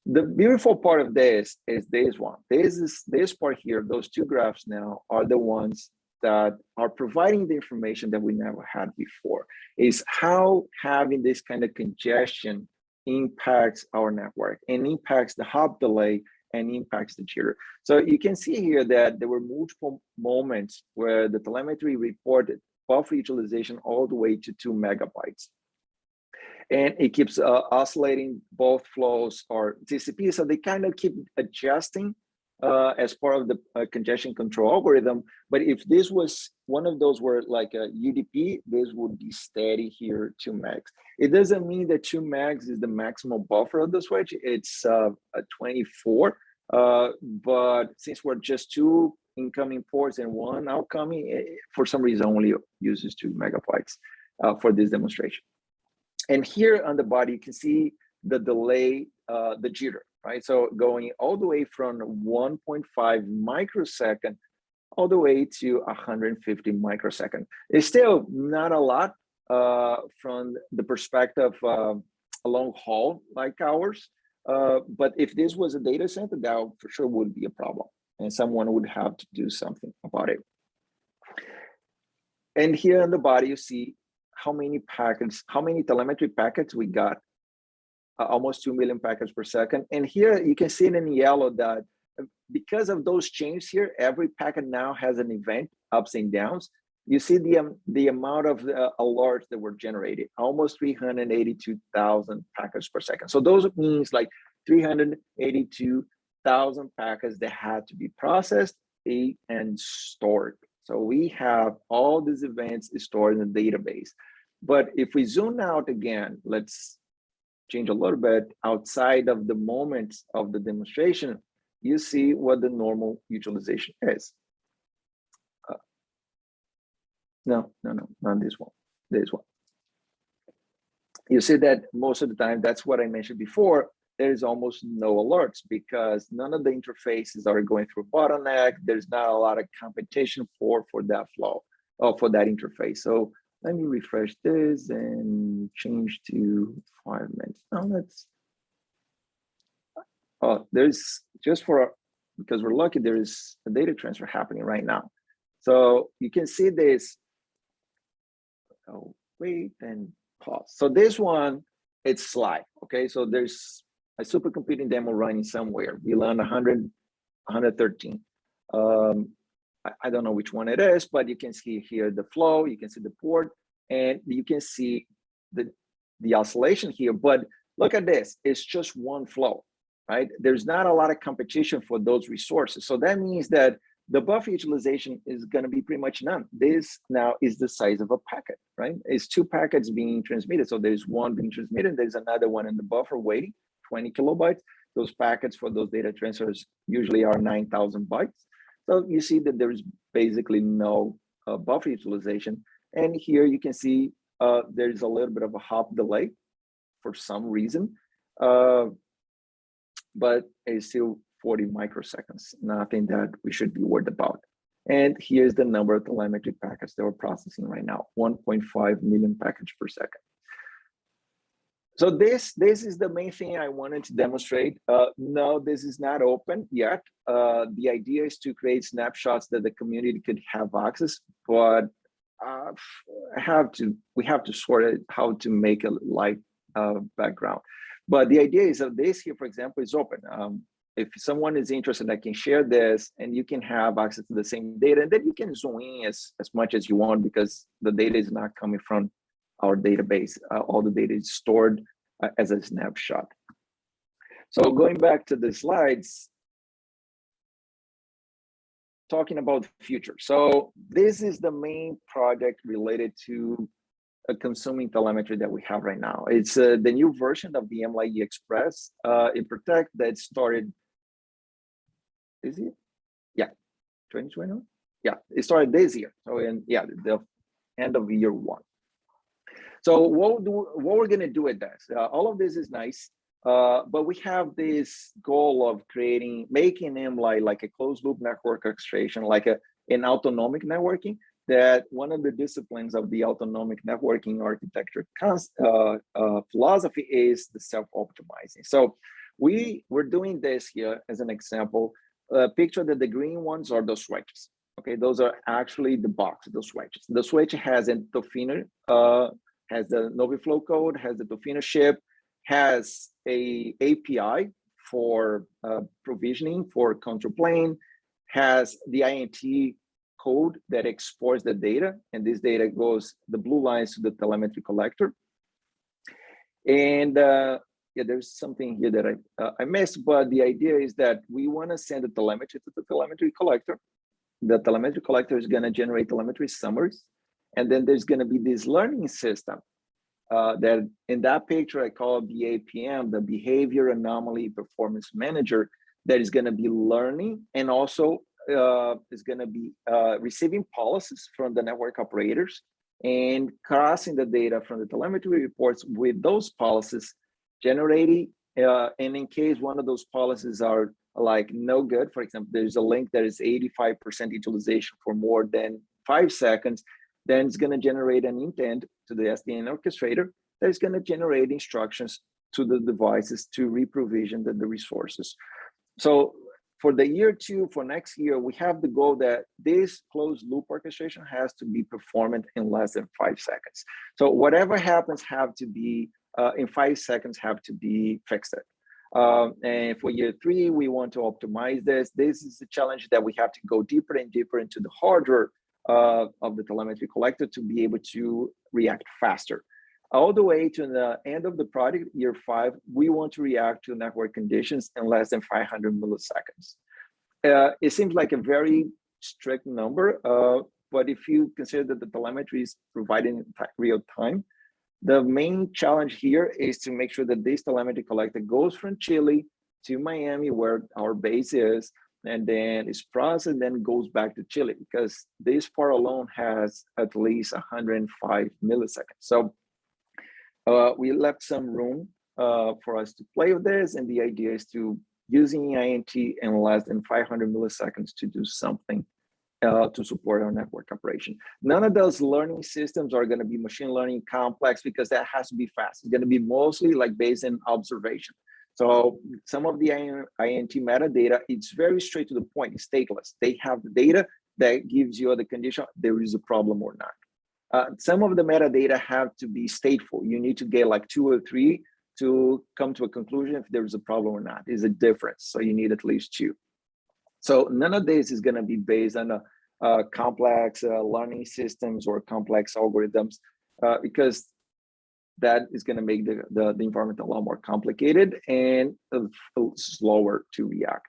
The beautiful part of this is this one. This part here, those two graphs now are the ones that are providing the information that we never had before, is how having this kind of congestion impacts our network and impacts the hop delay and impacts the jitter. So you can see here that there were multiple moments where the telemetry reported buffer utilization all the way to 2 megabytes. And it keeps oscillating both flows or TCP, so they kind of keep adjusting as part of the congestion control algorithm. But if this was one of those were like a UDP, this would be steady here 2 megs. It doesn't mean that 2 megs is the maximum buffer of the switch. It's a 24, but since we're just 2 incoming ports and 1 outcoming, for some reason only uses 2 megabytes for this demonstration. And here on the body, you can see the delay, the jitter, right? So going all the way from 1.5 microsecond all the way to 150 microsecond. It's still not a lot from the perspective of a long haul like ours. But if this was a data center, that for sure would be a problem. And someone would have to do something about it. And here on the body, you see how many packets, how many telemetry packets we got. Almost 2 million packets per second. And here you can see it in yellow that because of those changes here, every packet now has an event, ups and downs. You see the amount of alerts that were generated, almost 382,000 packets per second. So those means like 382,000 packets that had to be processed and stored. So we have all these events stored in the database. But if we zoom out again, let's change a little bit outside of the moments of the demonstration, you see what the normal utilization is. No, not this one, this one. You see that most of the time, that's what I mentioned before, there's almost no alerts because none of the interfaces are going through bottleneck. There's not a lot of competition for that flow or for that interface. So let me refresh this and change to 5 minutes. Now let's, there's just for, because we're lucky, there is a data transfer happening right now. So you can see this, oh, wait and pause. So this one, it's live, okay? So there's a supercomputing demo running somewhere. We learned 113. I don't know which one it is, but you can see here the flow, you can see the port, and you can see the oscillation here. But look at this, it's just one flow, right? There's not a lot of competition for those resources. So that means that the buffer utilization is going to be pretty much none. This now is the size of a packet, right? It's 2 packets being transmitted. So there's one being transmitted, there's another one in the buffer waiting, 20 kilobytes. Those packets for those data transfers usually are 9,000 bytes. So you see that there's basically no buffer utilization. And here you can see there's a little bit of a hop delay for some reason, but it's still 40 microseconds, nothing that we should be worried about. And here's the number of telemetry packets that we're processing right now, 1.5 million packets per second. So this is the main thing I wanted to demonstrate. No, this is not open yet. The idea is to create snapshots that the community could have access, but we have to sort it how to make it light background. But the idea is that this here, for example, is open. If someone is interested, I can share this and you can have access to the same data, and then you can zoom in as much as you want because the data is not coming from our database. All the data is stored as a snapshot. So going back to the slides, talking about the future. So this is the main project related to consuming telemetry that we have right now. It's the new version of the AmLight Express in Protect that started, is it? Yeah, 2021? Yeah, it started this year. So the end of year 1. So what we're gonna do with this? All of this is nice. But we have this goal of making AmLight like a closed loop network orchestration, like an autonomic networking, that one of the disciplines of the autonomic networking architecture philosophy is the self-optimizing. So we're doing this here as an example. Picture that the green ones are those switches. Okay, those are actually the box, those switches. The switch has a Tofino, has the NoviFlow code, has the Tofino chip, has a API for provisioning for control plane, has the INT code that exports the data, and this data goes, the blue lines, to the telemetry collector. And yeah, there's something here that I missed, but the idea is that we want to send the telemetry to the telemetry collector. The telemetry collector is going to generate telemetry summaries, and then there's going to be this learning system that in that picture I call the APM, the Behavior Anomaly Performance Manager, that is going to be learning and also is going to be receiving policies from the network operators and crossing the data from the telemetry reports with those policies, generating, and in case one of those policies are like no good, for example, there's a link that is 85% utilization for more than 5 seconds, then it's going to generate an intent to the SDN orchestrator that is going to generate instructions to the devices to reprovision the resources. So for the year 2, for next year, we have the goal that this closed loop orchestration has to be performant in less than 5 seconds. So whatever happens have to be, in 5 seconds, have to be fixed. And for year 3, we want to optimize this. This is the challenge that we have to go deeper and deeper into the hardware of the telemetry collector to be able to react faster. All the way to the end of the project, year 5, we want to react to network conditions in less than 500 milliseconds. It seems like a very strict number, but if you consider that the telemetry is providing real time, the main challenge here is to make sure that this telemetry collector goes from Chile to Miami, where our base is, and then is processed and then goes back to Chile, because this part alone has at least 105 milliseconds. So we left some room for us to play with this, and the idea is to using INT in less than 500 milliseconds to do something to support our network operation. None of those learning systems are going to be machine learning complex, because that has to be fast. It's going to be mostly like based on observation. So some of the INT metadata, it's very straight to the point, it's stateless. They have the data that gives you the condition, there is a problem or not. Some of the metadata have to be stateful. You need to get like 2 or 3 to come to a conclusion if there is a problem or not. Is a difference, so you need at least 2. So none of this is going to be based on complex learning systems or complex algorithms, because that is going to make the environment a lot more complicated and slower to react.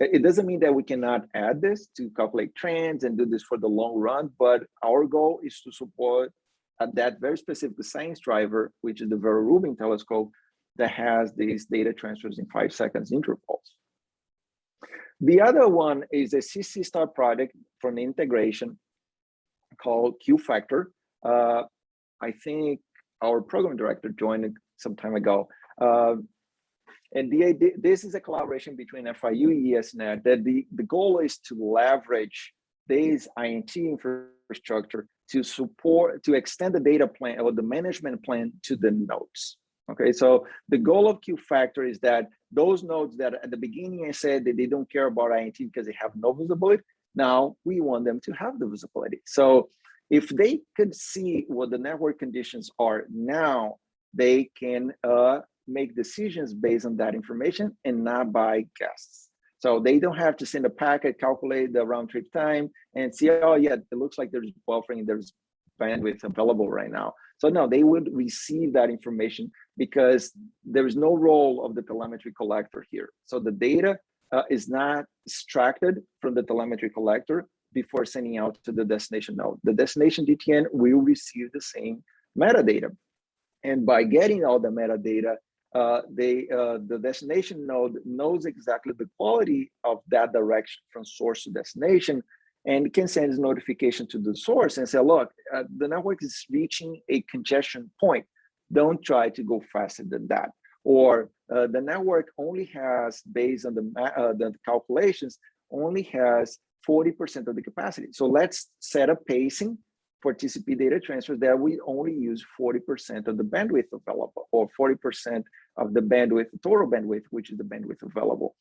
It doesn't mean that we cannot add this to calculate trends and do this for the long run, but our goal is to support that very specific science driver, which is the Vera Rubin telescope that has these data transfers in 5 seconds intervals. The other one is a CC Star project for an integration called QFactor. I think our program director joined some time ago. And the idea, this is a collaboration between FIU and ESNet, that the goal is to leverage this INT infrastructure to extend the data plan or the management plan to the nodes. Okay, so the goal of QFactor is that those nodes that at the beginning I said that they don't care about INT because they have no visibility, now we want them to have the visibility. So if they could see what the network conditions are now, they can make decisions based on that information and not by guesses. So they don't have to send a packet, calculate the round trip time, and see, oh yeah, it looks like there's buffering, there's bandwidth available right now. So no, they would receive that information because there is no role of the telemetry collector here. So the data is not extracted from the telemetry collector before sending out to the destination node. The destination DTN will receive the same metadata. And by getting all the metadata, the destination node knows exactly the quality of that direction from source to destination, and can send a notification to the source and say, look, the network is reaching a congestion point. Don't try to go faster than that. Or the network only has, based on the calculations, only has 40% of the capacity. So let's set a pacing for TCP data transfers that we only use 40% of the bandwidth available, or 40% of the bandwidth, total bandwidth, which is the bandwidth available.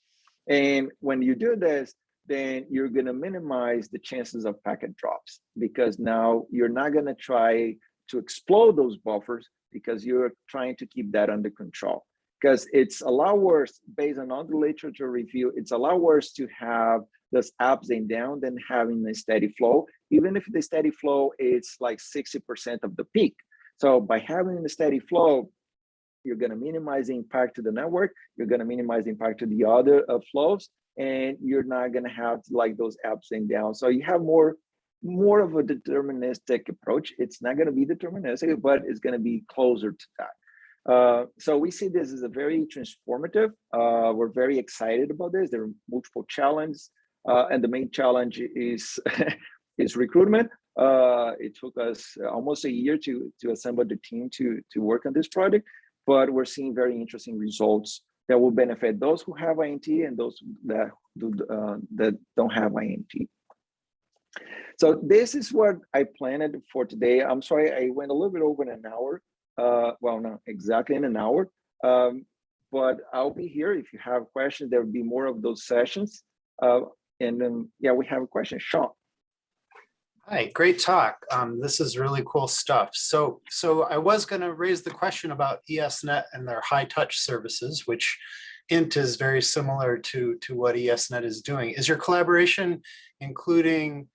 And when you do this, then you're going to minimize the chances of packet drops, because now you're not going to try to explode those buffers, because you're trying to keep that under control. Because it's a lot worse, based on all the literature review, it's a lot worse to have those ups and downs than having a steady flow, even if the steady flow is like 60% of the peak. So by having the steady flow, you're going to minimize the impact to the network, you're going to minimize the impact to the other flows, and you're not going to have like those ups and downs. So you have more of a deterministic approach. It's not going to be deterministic, but it's going to be closer to that. So we see this as a very transformative. We're very excited about this. There are multiple challenges, and the main challenge is is recruitment. It took us almost a year to assemble the team to work on this project, but we're seeing very interesting results that will benefit those who have INT and those that don't have INT. So this is what I planned for today. I'm sorry, I went a little bit over an hour. Well, not exactly in an hour, but I'll be here. If you have questions, there will be more of those sessions. And then, yeah, we have a question. Sean. Hi, great talk. This is really cool stuff. So I was going to raise the question about ESNet and their high touch services, which INT is very similar to what ESNet is doing. Is your collaboration including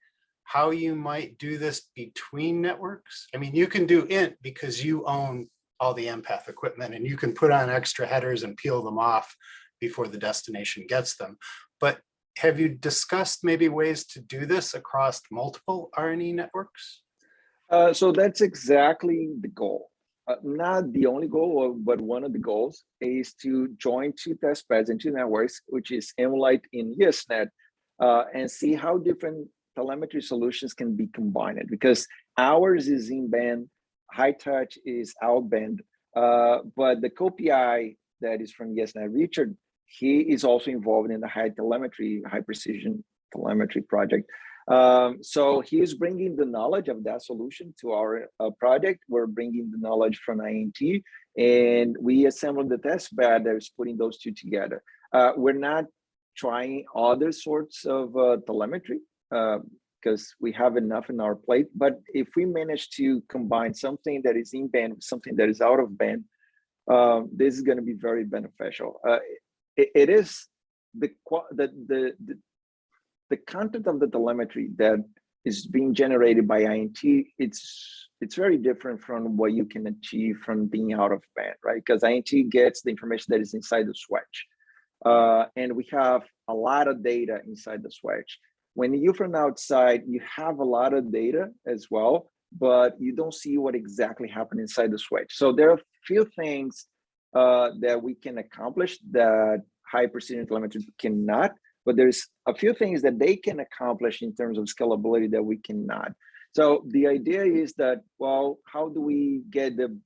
how you might do this between networks? I mean, you can do INT because you own all the empath equipment and you can put on extra headers and peel them off before the destination gets them. But have you discussed maybe ways to do this across multiple RNE networks? So that's exactly the goal. Not the only goal, but one of the goals is to join two testbeds and two networks, which is AmLight in ESNet, and see how different telemetry solutions can be combined. Because ours is in-band, high touch is out-band, but the co-PI that is from ESNet, Richard, he is also involved in the high precision telemetry project. So he is bringing the knowledge of that solution to our project. We're bringing the knowledge from INT, and we assembled the test bed that is putting those two together. We're not trying other sorts of telemetry because we have enough in our plate. But if we manage to combine something that is in band with something that is out of band, this is going to be very beneficial. It is the content of the telemetry that is being generated by INT. It's very different from what you can achieve from being out of band, right? Because INT gets the information that is inside the switch, and we have a lot of data inside the switch. When you're from outside, you have a lot of data as well, but you don't see what exactly happened inside the switch. So there are a few things that we can accomplish that high precision telemetry cannot, but there's a few things that they can accomplish in terms of scalability that we cannot. So the idea is that, well, how do we get the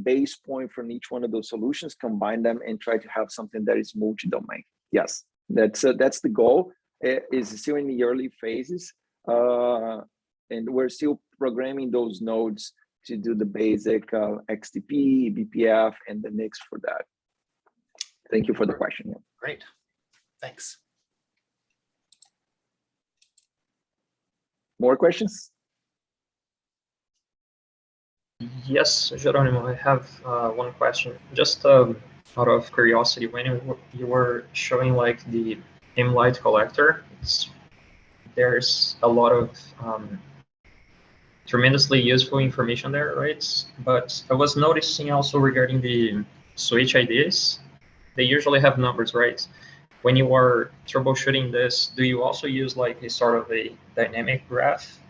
base point from each one of those solutions, combine them, and try to have something that is multi-domain? Yes, that's the goal. It is still in the early phases, and we're still programming those nodes to do the basic XTP, BPF, and the NICs for that. Thank you for the question. Great, thanks. More questions? Yes, Geronimo, I have one question. Just out of curiosity, when you were showing like the AmLight collector, there's a lot of tremendously useful information there, right? But I was noticing also regarding the switch IDs, they usually have numbers, right? When you are troubleshooting this, do you also use like a sort of a dynamic graph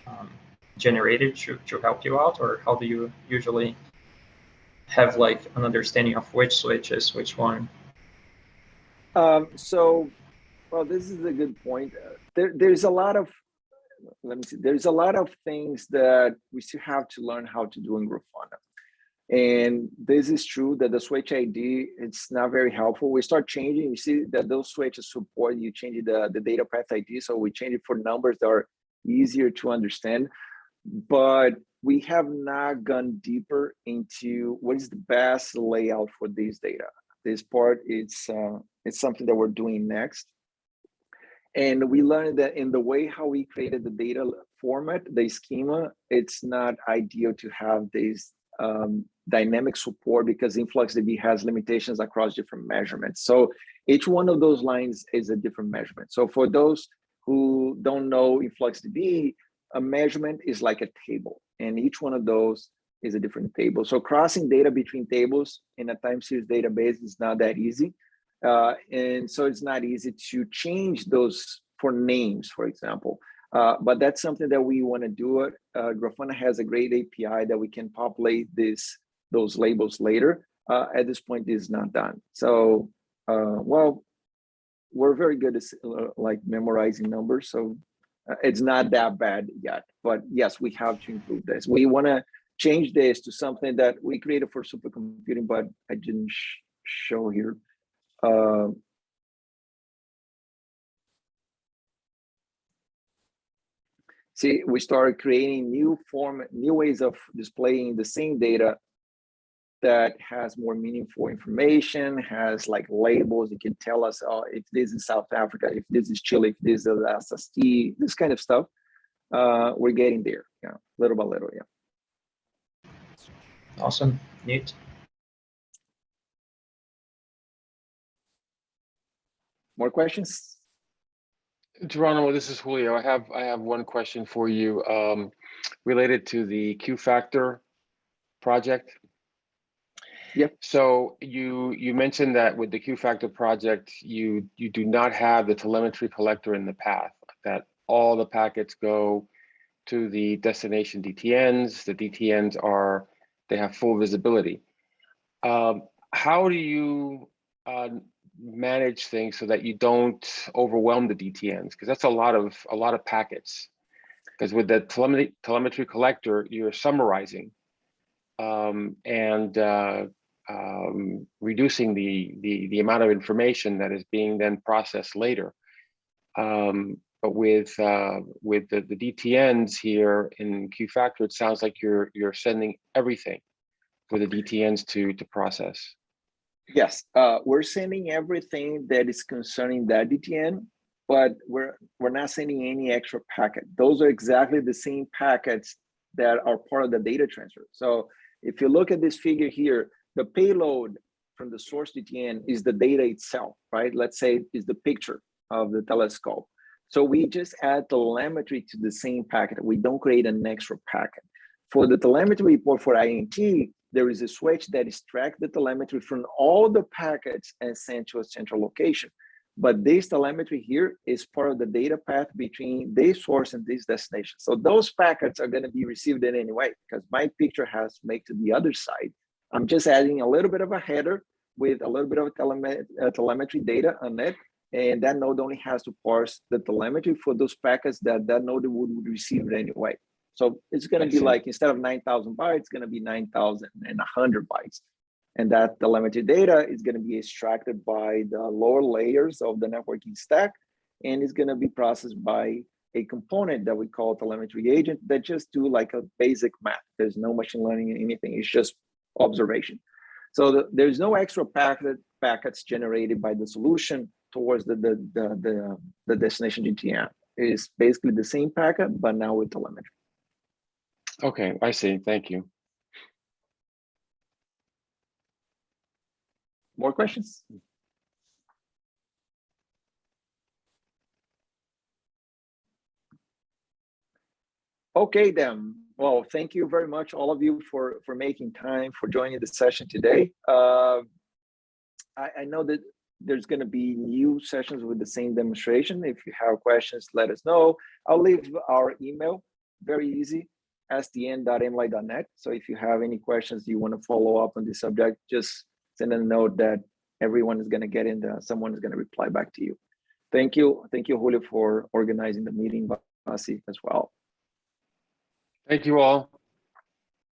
generated to help you out, or how do you usually have like an understanding of which switch is which one? Well, this is a good point. There's a lot of, let me see, there's a lot of things that we still have to learn how to do in Grafana. And this is true that the switch ID, it's not very helpful. We start changing, you see that those switches support, you change the data path ID. So we change it for numbers that are easier to understand. But we have not gone deeper into what is the best layout for these data. This part, it's something that we're doing next. And we learned that in the way how we created the data format, the schema, it's not ideal to have this dynamic support because InfluxDB has limitations across different measurements. So each one of those lines is a different measurement. So for those who don't know InfluxDB, a measurement is like a table, and each one of those is a different table. So crossing data between tables in a time series database is not that easy. And so it's not easy to change those for names, for example. But that's something that we want to do. Grafana has a great API that we can populate those labels later. At this point, this is not done. So, well, we're very good at like memorizing numbers. So it's not that bad yet. But yes, we have to improve this. We want to change this to something that we created for supercomputing, but I didn't show here. See, we started creating new ways of displaying the same data that has more meaningful information, has like labels. It can tell us, oh, if this is South Africa, if this is Chile, if this is SST, this kind of stuff. We're getting there, yeah, little by little, yeah. Awesome, neat. More questions? Geronimo, this is Julio. I have one question for you related to the QFactor project. Yep. So you mentioned that with the QFactor project, you do not have the telemetry collector in the path, that all the packets go to the destination DTNs. The DTNs they have full visibility. How do you manage things so that you don't overwhelm the DTNs? Because that's a lot of packets. Because with the telemetry collector, you're summarizing and reducing the amount of information that is being then processed later. But with the DTNs here in QFactor, it sounds like you're sending everything for the DTNs to process. Yes, we're sending everything that is concerning that DTN, but we're not sending any extra packet. Those are exactly the same packets that are part of the data transfer. So if you look at this figure here, the payload from the source DTN is the data itself, right? Let's say is the picture of the telescope. So we just add telemetry to the same packet. We don't create an extra packet. For the telemetry report for INT, there is a switch that extracts the telemetry from all the packets and sent to a central location. But this telemetry here is part of the data path between this source and this destination. So those packets are going to be received in any way because my picture has to make to the other side. I'm just adding a little bit of a header with a little bit of telemetry data on it. And that node only has to parse the telemetry for those packets that node would receive it anyway. So it's going to be like, instead of 9,000 bytes, it's going to be 9,100 bytes. And that telemetry data is going to be extracted by the lower layers of the networking stack. And it's going to be processed by a component that we call telemetry agent that just do like a basic math. There's no machine learning or anything. It's just observation. So there's no extra packets generated by the solution towards the destination GTN. It's basically the same packet, but now with telemetry. Okay, I see. Thank you. More questions? Okay, then. Well, thank you very much, all of you, for making time, for joining the session today. I know that there's going to be new sessions with the same demonstration. If you have questions, let us know. I'll leave our email, very easy, stn.amlight.net. So if you have any questions, you want to follow up on this subject, just send a note that everyone is going to get in there. Someone is going to reply back to you. Thank you, Julio, for organizing the meeting, Vasi, as well. Thank you all.